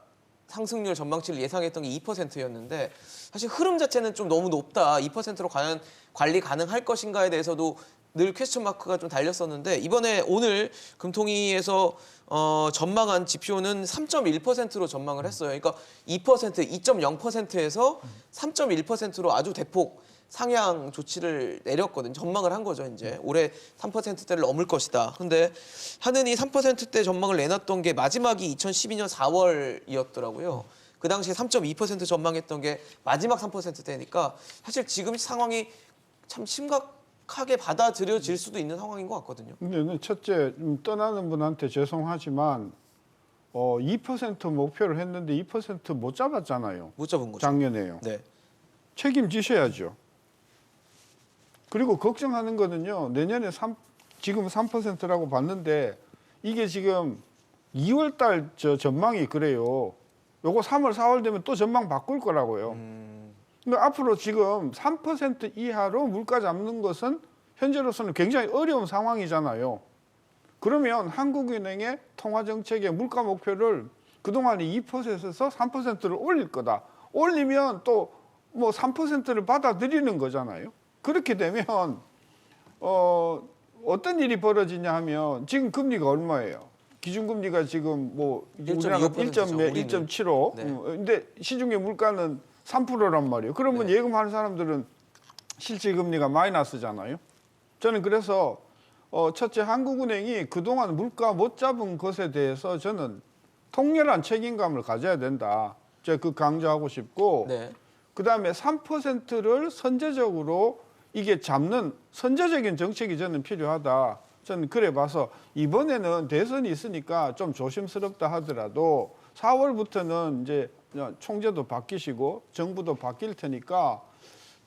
상승률 전망치를 예상했던 게 2%였는데 사실 흐름 자체는 좀 너무 높다. 2%로 과연 관리 가능할 것인가에 대해서도 늘 퀘스천 마크가 좀 달렸었는데 이번에 오늘 금통위에서 전망한 지표는 3.1%로 전망을 했어요. 그러니까 2%, 2.0%에서 3.1%로 아주 대폭 상향 조치를 내렸거든요. 전망을 한 거죠. 이제 올해 3%대를 넘을 것이다. 근데 하느니 3%대 전망을 내놨던 게 마지막이 2012년 4월이었더라고요. 그 당시에 3.2% 전망했던 게 마지막 3%대니까 사실 지금 상황이 참 심각하게 받아들여질 수도 있는 상황인 것 같거든요. 근데 첫째 떠나는 분한테 죄송하지만 2% 목표를 했는데 2% 못 잡았잖아요. 못 잡은 거죠. 작년에요. 네. 책임지셔야죠. 그리고 걱정하는 거는요. 내년에 지금 3%라고 봤는데 이게 지금 2월 달 전망이 그래요. 요거 3월, 4월 되면 또 전망 바꿀 거라고요. 그러니까 앞으로 지금 3% 이하로 물가 잡는 것은 현재로서는 굉장히 어려운 상황이잖아요. 그러면 한국은행의 통화정책의 물가 목표를 그동안 2%에서 3%를 올릴 거다. 올리면 또 3%를 받아들이는 거잖아요. 그렇게 되면 어떤 일이 벌어지냐 하면 지금 금리가 얼마예요? 기준금리가 지금 1.75. 네. 근데 시중의 물가는 3%란 말이에요. 그러면 네. 예금하는 사람들은 실질 금리가 마이너스잖아요. 저는 그래서 첫째 한국은행이 그동안 물가 못 잡은 것에 대해서 저는 통렬한 책임감을 가져야 된다. 제가 그 강조하고 싶고 네. 그다음에 3%를 선제적으로 이게 잡는 선제적인 정책이 저는 필요하다. 저는 그래 봐서 이번에는 대선이 있으니까 좀 조심스럽다 하더라도 4월부터는 이제 총재도 바뀌시고 정부도 바뀔 테니까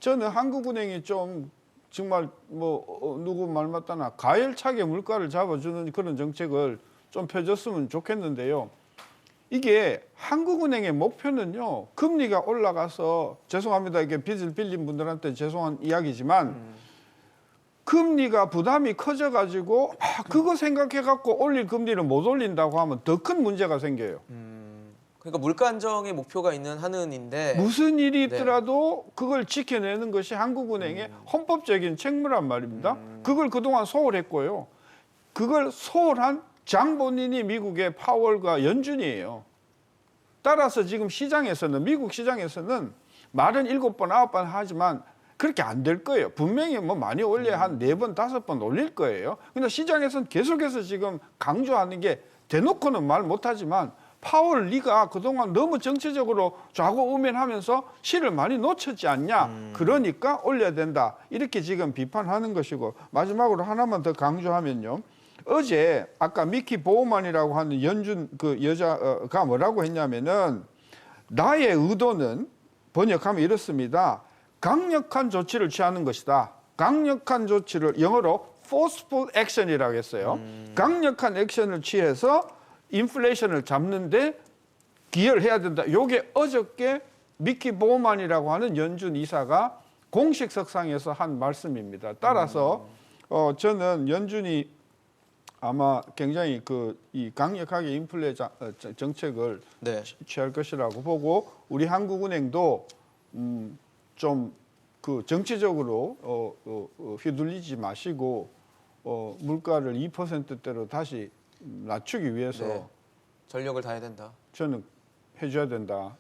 저는 한국은행이 좀 정말 누구 말 맞다나 가열차게 물가를 잡아주는 그런 정책을 좀 펴줬으면 좋겠는데요. 이게 한국은행의 목표는요. 금리가 올라가서 죄송합니다. 이게 빚을 빌린 분들한테 죄송한 이야기지만 금리가 부담이 커져가지고 그거 생각해갖고 올릴 금리를 못 올린다고 하면 더 큰 문제가 생겨요. 그러니까 물가 안정의 목표가 있는 한은인데 무슨 일이 있더라도 그걸 지켜내는 것이 한국은행의 헌법적인 책무란 말입니다. 그걸 그동안 소홀했고요. 그걸 소홀한 장본인이 미국의 파월과 연준이에요. 따라서 지금 시장에서는 미국 시장에서는 말은 7번, 9번 하지만 그렇게 안 될 거예요. 분명히 많이 올려야 한 4번, 5번 올릴 거예요. 근데 시장에서는 계속해서 지금 강조하는 게 대놓고는 말 못하지만 파월 네가 그동안 너무 정치적으로 좌고우면하면서 실을 많이 놓쳤지 않냐. 그러니까 올려야 된다. 이렇게 지금 비판하는 것이고 마지막으로 하나만 더 강조하면요. 어제 아까 미키 보우만이라고 하는 연준 그 여자가 뭐라고 했냐면은 나의 의도는 번역하면 이렇습니다. 강력한 조치를 취하는 것이다. 강력한 조치를 영어로 forceful action이라고 했어요. 강력한 액션을 취해서 인플레이션을 잡는데 기여를 해야 된다. 요게 어저께 미키 보만이라고 하는 연준 이사가 공식 석상에서 한 말씀입니다. 따라서 저는 연준이 아마 굉장히 이 강력하게 인플레 정책을 네. 취할 것이라고 보고 우리 한국은행도 좀 정치적으로 휘둘리지 마시고 물가를 2%대로 다시 낮추기 위해서 네. 전력을 다해야 된다. 저는 해줘야 된다.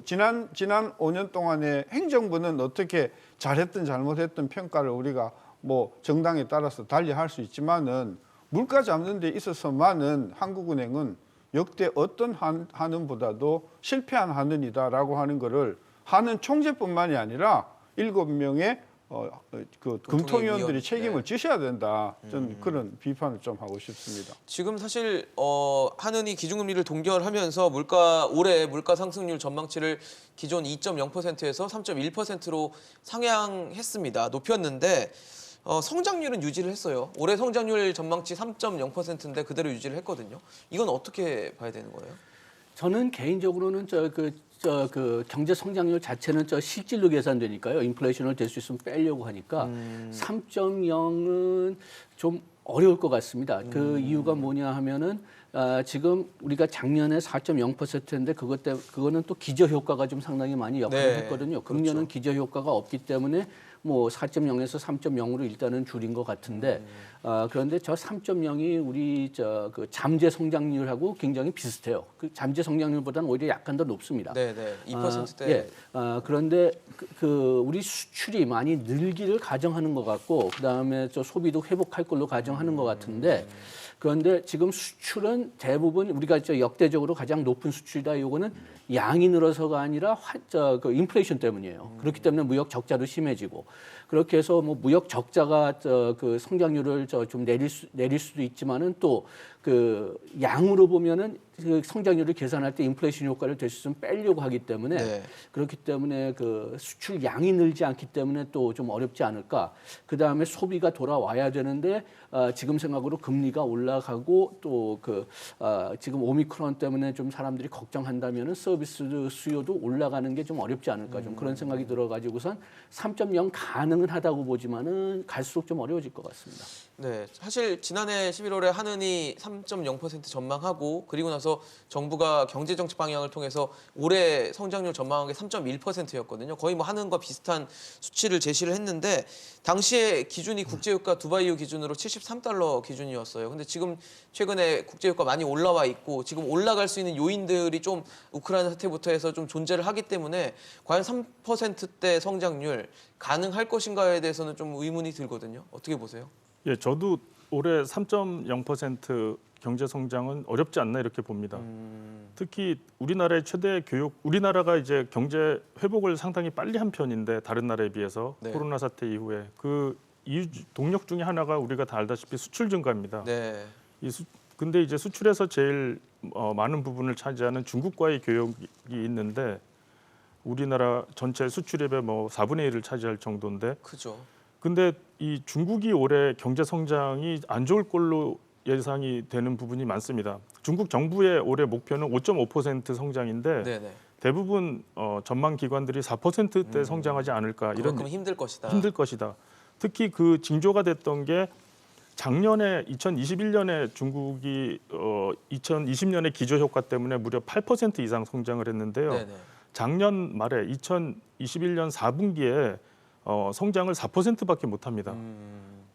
지난 5년 동안에 행정부는 어떻게 잘했든 잘못했든 평가를 우리가 뭐 정당에 따라서 달리 할 수 있지만은 물가 잡는 데 있어서만은 한국은행은 역대 어떤 한은보다도 실패한 한은이다라고 하는 거를 한은 총재뿐만이 아니라 7명의 금통위원들이 책임을 지셔야 된다. 저는 그런 비판을 좀 하고 싶습니다. 지금 사실 한은이 기준금리를 동결하면서 올해 물가 상승률 전망치를 기존 2.0%에서 3.1%로 상향했습니다. 높였는데 성장률은 유지를 했어요. 올해 성장률 전망치 3.0%인데 그대로 유지를 했거든요. 이건 어떻게 봐야 되는 거예요? 저는 개인적으로는 그 경제 성장률 자체는 실질로 계산되니까요. 인플레이션을 될 수 있으면 빼려고 하니까 3.0은 좀 어려울 것 같습니다. 그 이유가 뭐냐 하면은 지금 우리가 작년에 4.0%인데 그거는 또 기저 효과가 좀 상당히 많이 역할을 네, 했거든요. 금년은 기저 효과가 없기 때문에 뭐 4.0에서 3.0으로 일단은 줄인 것 같은데 그런데 저 3.0이 우리 그 잠재 성장률하고 굉장히 비슷해요. 그 잠재 성장률보다는 오히려 약간 더 높습니다. 네, 2%대. 그런데 우리 수출이 많이 늘기를 가정하는 것 같고 그다음에 소비도 회복할 걸로 가정하는 것 같은데 그런데 지금 수출은 대부분 우리가 역대적으로 가장 높은 수출이다. 요거는 양이 늘어서가 아니라 그 인플레이션 때문이에요. 그렇기 때문에 무역 적자도 심해지고 그렇게 해서 뭐 무역 적자가 그 성장률을 좀 내릴 수도 있지만은 또 그 양으로 보면은 그 성장률을 계산할 때 인플레이션 효과를 될 수 있으면 빼려고 하기 때문에 네. 그렇기 때문에 그 수출 양이 늘지 않기 때문에 또 좀 어렵지 않을까. 그 다음에 소비가 돌아와야 되는데 지금 생각으로 금리가 올라가고 또 지금 오미크론 때문에 좀 사람들이 걱정한다면은 서비스 수요도 올라가는 게 좀 어렵지 않을까. 좀 그런 생각이 들어가지고선 3.0 가능은 하다고 보지만은 갈수록 좀 어려워질 것 같습니다. 네, 사실 지난해 11월에 한은이 3.0% 전망하고 그리고 나서 정부가 경제정책 방향을 통해서 올해 성장률 전망한 게 3.1%였거든요. 거의 뭐 한은과 비슷한 수치를 제시를 했는데 당시에 기준이 국제유가 두바이 이후 기준으로 73달러 기준이었어요. 근데 지금 최근에 국제유가 많이 올라와 있고 지금 올라갈 수 있는 요인들이 좀 우크라이나 사태부터 해서 좀 존재를 하기 때문에 과연 3%대 성장률 가능할 것인가에 대해서는 좀 의문이 들거든요. 어떻게 보세요? 예, 저도 올해 3.0% 경제 성장은 어렵지 않나 이렇게 봅니다. 특히 우리나라의 우리나라가 이제 경제 회복을 상당히 빨리 한 편인데 다른 나라에 비해서 네. 코로나 사태 이후에 그 이유 동력 중에 하나가 우리가 다 알다시피 수출 증가입니다. 네. 근데 이제 수출에서 제일 많은 부분을 차지하는 중국과의 교역이 있는데 우리나라 전체 수출입의 뭐 4분의 1을 차지할 정도인데 크죠. 근데 이 중국이 올해 경제 성장이 안 좋을 걸로 예상이 되는 부분이 많습니다. 중국 정부의 올해 목표는 5.5% 성장인데 네네. 대부분 전망 기관들이 4%대 성장하지 않을까 이런 그만큼 힘들 것이다. 힘들 것이다. 특히 그 징조가 됐던 게 작년에 2021년에 중국이 2020년의 기저 효과 때문에 무려 8% 이상 성장을 했는데요. 네네. 작년 말에 2021년 4분기에 성장을 4%밖에 못합니다.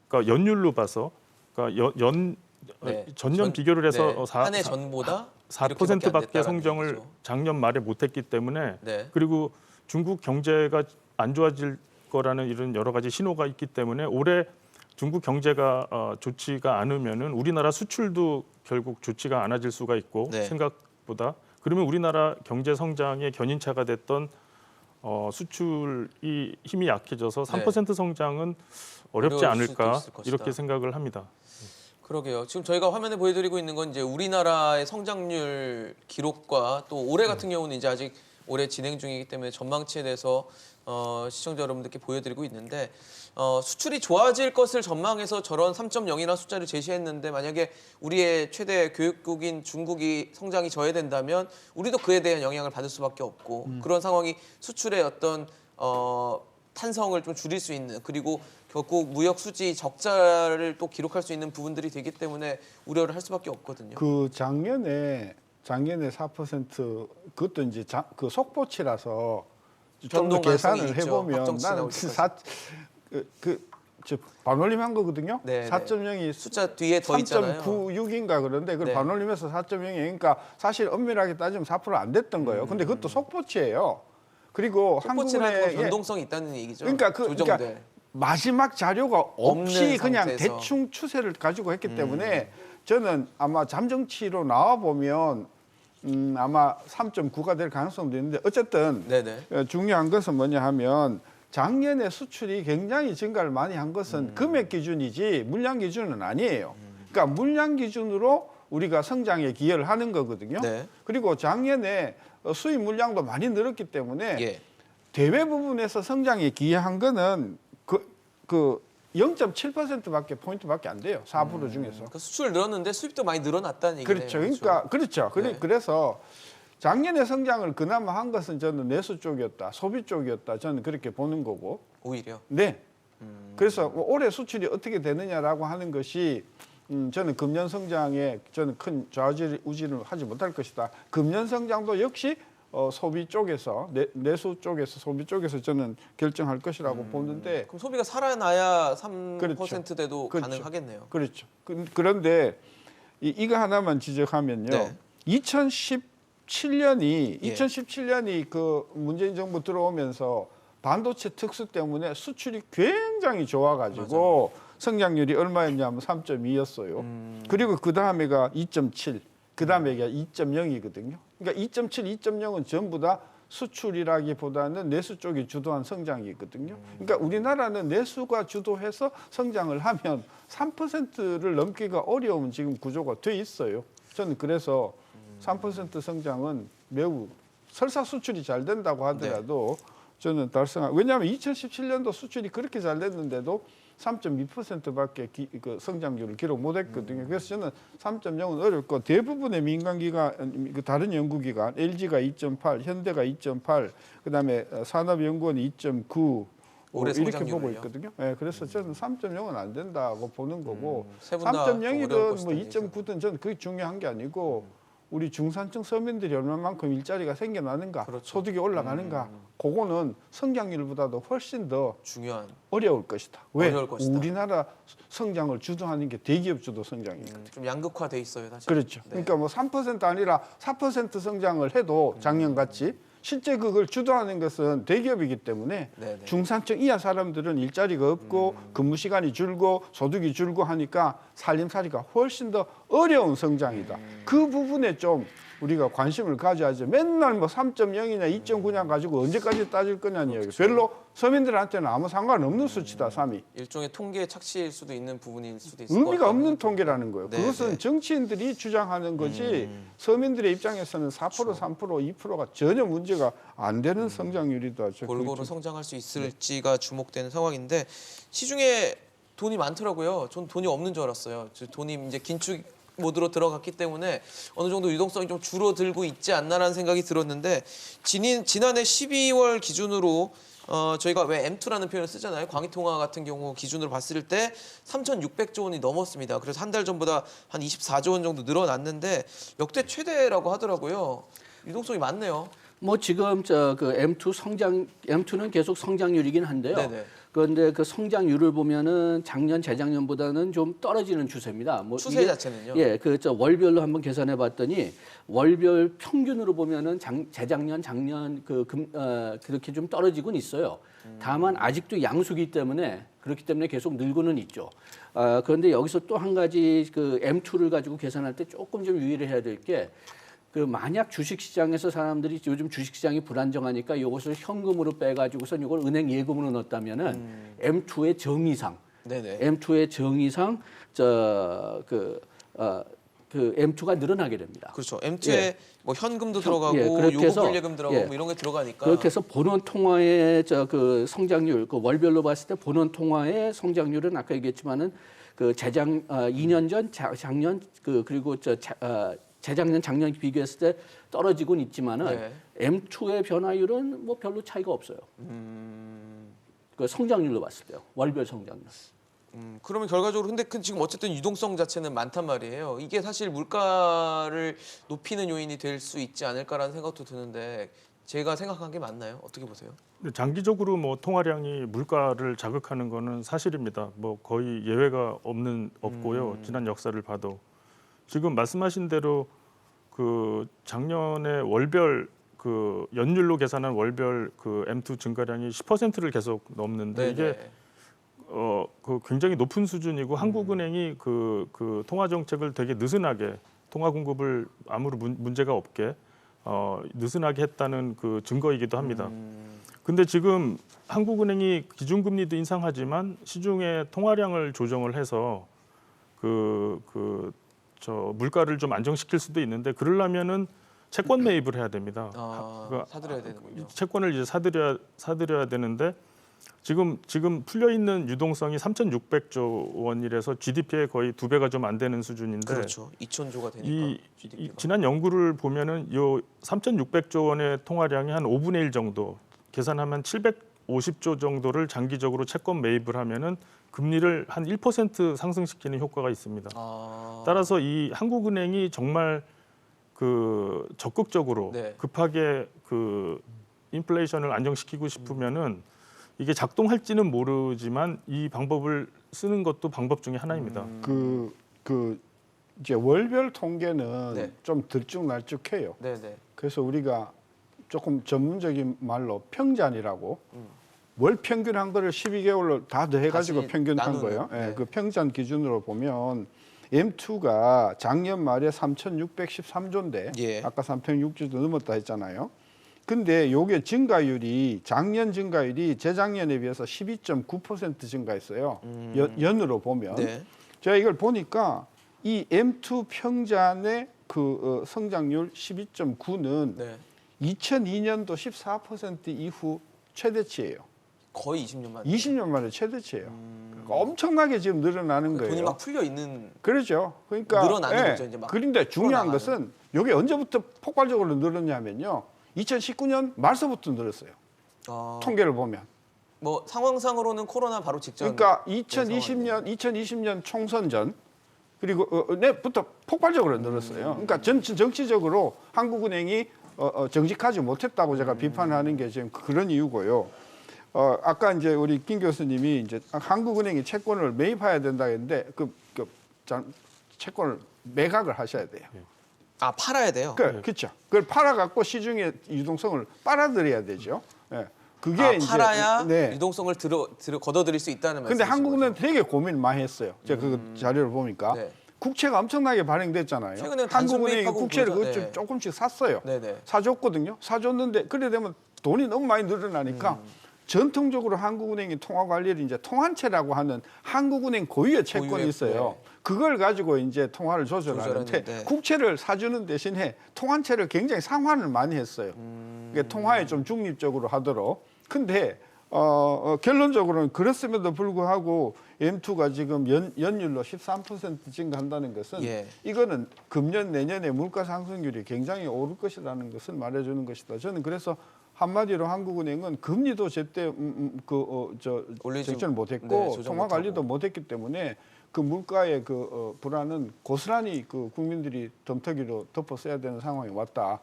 그러니까 연율로 봐서 그러니까 네. 전년 비교를 해서 네. 한 해 전보다 4%밖에 성장을 작년 말에 못했기 때문에 네. 그리고 중국 경제가 안 좋아질 거라는 이런 여러 가지 신호가 있기 때문에 올해 중국 경제가 좋지가 않으면은 우리나라 수출도 결국 좋지가 않아질 수가 있고 네. 생각보다 그러면 우리나라 경제 성장의 견인차가 됐던 수출이 힘이 약해져서 3% 성장은 어렵지 어려울 수도 않을까 있을 것이다. 이렇게 생각을 합니다. 그러게요. 지금 저희가 화면에 보여드리고 있는 건 이제 우리나라의 성장률 기록과 또 올해 같은 경우는 이제 아직 올해 진행 중이기 때문에 전망치에 대해서 시청자 여러분들께 보여드리고 있는데 수출이 좋아질 것을 전망해서 저런 3.0이라는 숫자를 제시했는데 만약에 우리의 최대 교육국인 중국이 성장이 저해된다면 우리도 그에 대한 영향을 받을 수밖에 없고 그런 상황이 수출의 어떤 탄성을 좀 줄일 수 있는 그리고 결국 무역 수지 적자를 또 기록할 수 있는 부분들이 되기 때문에 우려를 할 수밖에 없거든요. 그 작년에 4% 그것도 이제 그 속보치라서 좀 더 변동 계산을 가능성이 있죠. 해보면 확정치 나는 나올 때까지. 저 반올림한 거거든요. 네, 네. 4.0이 숫자 뒤에 더 있잖아요. 3.96인가 그런데 그걸 네. 반올림해서 4.0이 그러니까 사실 엄밀하게 따지면 4% 안 됐던 거예요. 근데 그것도 속보치예요. 그리고 속보치라는 건 한국은행의 변동성이 있다는 얘기죠. 그러니까 조정될. 마지막 자료가 없이 없는 그냥 상태에서. 대충 추세를 가지고 했기 때문에 저는 아마 잠정치로 나와 보면 아마 3.9가 될 가능성도 있는데 어쨌든 네네. 중요한 것은 뭐냐 하면 작년에 수출이 굉장히 증가를 많이 한 것은 금액 기준이지 물량 기준은 아니에요. 그러니까 물량 기준으로 우리가 성장에 기여를 하는 거거든요. 네. 그리고 작년에 수입 물량도 많이 늘었기 때문에 예. 대외 부분에서 성장에 기여한 거는 그 0.7%밖에 포인트밖에 안 돼요. 4% 중에서. 그 수출 늘었는데 수입도 많이 늘어났다는 얘기네요. 그렇죠. 그러니까 그렇죠. 네. 그래서 작년에 성장을 그나마 한 것은 저는 내수 쪽이었다, 소비 쪽이었다. 저는 그렇게 보는 거고. 오히려. 네. 그래서 올해 수출이 어떻게 되느냐라고 하는 것이 저는 금년 성장에 저는 큰 좌우지를 하지 못할 것이다. 금년 성장도 역시 소비 쪽에서 내수 쪽에서 소비 쪽에서 저는 결정할 것이라고 보는데 그럼 소비가 살아나야 3%대도 그렇죠. 가능하겠네요. 그렇죠. 그런데 이거 하나만 지적하면요. 네. 2017년이 그 문재인 정부 들어오면서 반도체 특수 때문에 수출이 굉장히 좋아가지고 성장률이 얼마였냐면 3.2였어요. 그리고 그 다음에가 2.7, 그 다음에가 2.0이거든요. 그러니까 2.7, 2.0은 전부 다 수출이라기보다는 내수 쪽이 주도한 성장이거든요. 그러니까 우리나라는 내수가 주도해서 성장을 하면 3%를 넘기가 어려운 지금 구조가 돼 있어요. 저는 그래서 3% 성장은 매우 설사 수출이 잘 된다고 하더라도 저는 달성한 왜냐하면 2017년도 수출이 그렇게 잘 됐는데도 3.2%밖에 그 성장률을 기록 못했거든요. 그래서 저는 3.0은 어렵고 대부분의 민간기관, 그 다른 연구기관, LG가 2.8, 현대가 2.8, 그다음에 산업연구원이 2.9 올해 이렇게 성장률을요? 보고 있거든요. 네, 그래서 저는 3.0은 안 된다고 보는 거고 세분다 어려울 3.0이든 것이다, 뭐 얘기죠. 2.9든 저는 그게 중요한 게 아니고 우리 중산층 서민들이 얼마만큼 일자리가 생겨나는가, 그렇죠. 소득이 올라가는가, 그거는 성장률보다도 훨씬 더 중요한. 어려울 것이다. 왜? 어려울 것이다. 우리나라 성장을 주도하는 게 대기업 주도 성장이거든요. 좀 양극화돼 있어요, 사실. 그렇죠. 네. 그러니까 뭐 3% 아니라 4% 성장을 해도 작년 같이 실제 그걸 주도하는 것은 대기업이기 때문에 네네. 중산층 이하 사람들은 일자리가 없고 근무 시간이 줄고 소득이 줄고 하니까 살림살이가 훨씬 더 어려운 성장이다. 그 부분에 좀 우리가 관심을 가져야죠. 맨날 뭐 3.0이냐 2.9냐 가지고 언제까지 따질 거냐는 이야기. 별로 서민들한테는 아무 상관없는 수치다. 3위. 일종의 통계 착시일 수도 있는 부분일 수도 있을 것 의미가 같아요. 없는 통계라는 거예요. 네, 그것은 네. 정치인들이 주장하는 거지 서민들의 입장에서는 4%, 3%, 2%가 전혀 문제가 안 되는 성장률이다. 저 골고루 그렇게 성장할 수 있을지가 주목되는 상황인데 시중에 돈이 많더라고요. 전 돈이 없는 줄 알았어요. 돈이 이제 긴축 모드로 들어갔기 때문에 어느 정도 유동성이 좀 줄어들고 있지 않나라는 생각이 들었는데 지난해 12월 기준으로 저희가 왜 M2라는 표현을 쓰잖아요. 광의통화 같은 경우 기준으로 봤을 때 3,600조 원이 넘었습니다. 그래서 한 달 전보다 한 24조 원 정도 늘어났는데 역대 최대라고 하더라고요. 유동성이 많네요. 뭐 지금 그 M2는 계속 성장률이긴 한데요. 네네. 그런데 그 성장률을 보면은 작년 재작년보다는 좀 떨어지는 추세입니다. 뭐 추세 자체는요? 예, 그 월별로 한번 계산해 봤더니 월별 평균으로 보면은 재작년 작년 그렇게 좀 떨어지고는 있어요. 다만 아직도 양수기 때문에 그렇기 때문에 계속 늘고는 있죠. 그런데 여기서 또 한 가지 그 M2를 가지고 계산할 때 조금 좀 유의를 해야 될 게 그 만약 주식시장에서 사람들이 요즘 주식시장이 불안정하니까 이것을 현금으로 빼가지고서 이걸 은행 예금으로 넣었다면은 M2의 정의상, 네네. M2의 정의상 그 M2가 늘어나게 됩니다. 그렇죠. M2에 예. 뭐 현금도 들어가고 그렇게 해서, 요구불예금 들어가고 예. 뭐 이런 게 들어가니까. 그렇게 해서 본원 통화의 그 성장률, 그 월별로 봤을 때 본원 통화의 성장률은 아까 얘기했지만은 그 재작 2년 전, 작년 그리고 재작년, 작년 비교했을 때 떨어지고는 있지만은 네. M2의 변화율은 뭐 별로 차이가 없어요. 그 성장률로 봤을 때요, 월별 성장률. 그러면 결과적으로 근데 지금 어쨌든 유동성 자체는 많단 말이에요. 이게 사실 물가를 높이는 요인이 될 수 있지 않을까라는 생각도 드는데 제가 생각한 게 맞나요? 어떻게 보세요? 근데 장기적으로 뭐 통화량이 물가를 자극하는 거는 사실입니다. 뭐 거의 예외가 없고요. 지난 역사를 봐도 지금 말씀하신 대로 그 작년에 월별 그 연율로 계산한 월별 그 M2 증가량이 10%를 계속 넘는데 이게 그 굉장히 높은 수준이고 한국은행이 그 통화 정책을 되게 느슨하게 통화 공급을 아무런 문제가 없게 느슨하게 했다는 그 증거이기도 합니다. 근데 지금 한국은행이 기준금리도 인상하지만 시중에 통화량을 조정을 해서 물가를 좀 안정시킬 수도 있는데 그러려면은 채권 매입을 해야 됩니다. 사들여야 되는군요. 채권을 이제 사들여야 되는데 지금 풀려 있는 유동성이 3,600조 원이라서 GDP의 거의 2배가 좀 안 되는 수준인데 그렇죠. 2,000조가 되니까 이 GDP가. 지난 연구를 보면은 요 3,600조 원의 통화량이 한 5분의 1 정도 계산하면 750조 정도를 장기적으로 채권 매입을 하면은 금리를 한 1% 상승시키는 효과가 있습니다. 따라서 이 한국은행이 정말 그 적극적으로 네. 급하게 그 인플레이션을 안정시키고 싶으면은 이게 작동할지는 모르지만 이 방법을 쓰는 것도 방법 중에 하나입니다. 이제 월별 통계는 네. 좀 들쭉날쭉해요. 네네. 그래서 우리가 조금 전문적인 말로 평잔이라고 월 평균한 거를 12개월로 다 더해가지고 다시 평균한 나누는, 거예요. 네. 예, 그 평잔 기준으로 보면 M2가 작년 말에 3,613조인데 예. 아까 3,600조도 넘었다 했잖아요. 근데 요게 증가율이 작년 증가율이 재작년에 비해서 12.9% 증가했어요. 연으로 보면. 네. 제가 이걸 보니까 이 M2 평잔의 그 성장률 12.9는 네. 2002년도 14% 이후 최대치예요. 거의 20년 만에. 20년 만에 최대치예요. 그러니까 엄청나게 지금 늘어나는 거예요. 돈이 막 풀려 있는. 그렇죠. 그러니까 늘어나는 거죠, 이제 막 그런데 중요한 풀어나가는. 것은 이게 언제부터 폭발적으로 늘었냐면요. 2019년 말서부터 늘었어요. 통계를 보면. 뭐 상황상으로는 코로나 바로 직전. 그러니까 2020년 총선 전 그리고 내부터 폭발적으로 늘었어요. 그러니까 정치적으로 한국은행이 정직하지 못했다고 제가 비판하는 게 지금 그런 이유고요. 아까 이제 우리 김 교수님이 이제 한국은행이 채권을 매입해야 된다 했는데 채권을 매각을 하셔야 돼요. 팔아야 돼요. 그렇죠. 그걸 팔아갖고 시중의 유동성을 빨아들여야 되죠. 예. 그게 이제 팔아야 네. 유동성을 걷어들일 수 있다는 말씀이시죠. 근데 한국은행 되게 고민을 많이 했어요. 제가 그 자료를 보니까 네. 국채가 엄청나게 발행됐잖아요. 최근에 단순 한국은행이 매입하고 국채를 그러죠. 네. 조금씩 샀어요. 네네. 사줬거든요. 사줬는데 그래 되면 돈이 너무 많이 늘어나니까 전통적으로 한국은행이 통화 관리를 이제 통한채라고 하는 한국은행 고유의 채권이 고유의, 있어요. 네. 그걸 가지고 이제 통화를 조절하는데 조절하는데. 국채를 사주는 대신에 통한채를 굉장히 상환을 많이 했어요. 그게 통화에 좀 중립적으로 하도록. 근데 결론적으로는 그렇음에도 불구하고 M2가 지금 연율로 13% 증가한다는 것은 예. 이거는 금년 내년에 물가 상승률이 굉장히 오를 것이라는 것을 말해주는 것이다. 저는 그래서 한마디로 한국은행은 금리도 제때 정책을 못했고 네, 조정 통화 관리도 못하고. 못했기 때문에 그 물가의 그 불안은 고스란히 그 국민들이 덤터기로 덮어 써야 되는 상황이 왔다.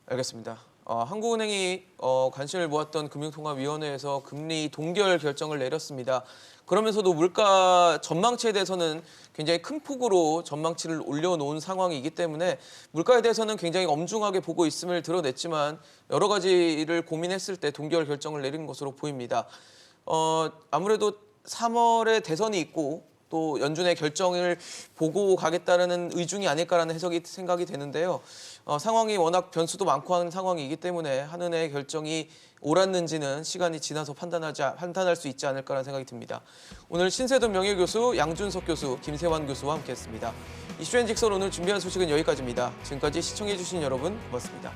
알겠습니다. 한국은행이 관심을 모았던 금융통화위원회에서 금리 동결 결정을 내렸습니다. 그러면서도 물가 전망치에 대해서는 굉장히 큰 폭으로 전망치를 올려놓은 상황이기 때문에 물가에 대해서는 굉장히 엄중하게 보고 있음을 드러냈지만 여러 가지를 고민했을 때 동결 결정을 내린 것으로 보입니다. 아무래도 3월에 대선이 있고 또 연준의 결정을 보고 가겠다는 의중이 아닐까라는 생각이 되는데요. 상황이 워낙 변수도 많고 하는 상황이기 때문에 한은의 결정이 옳았는지는 시간이 지나서 판단할 수 있지 않을까라는 생각이 듭니다. 오늘 신세돈 명예교수, 양준석 교수, 김세환 교수와 함께했습니다. 이슈앤 직설 오늘 준비한 소식은 여기까지입니다. 지금까지 시청해주신 여러분 고맙습니다.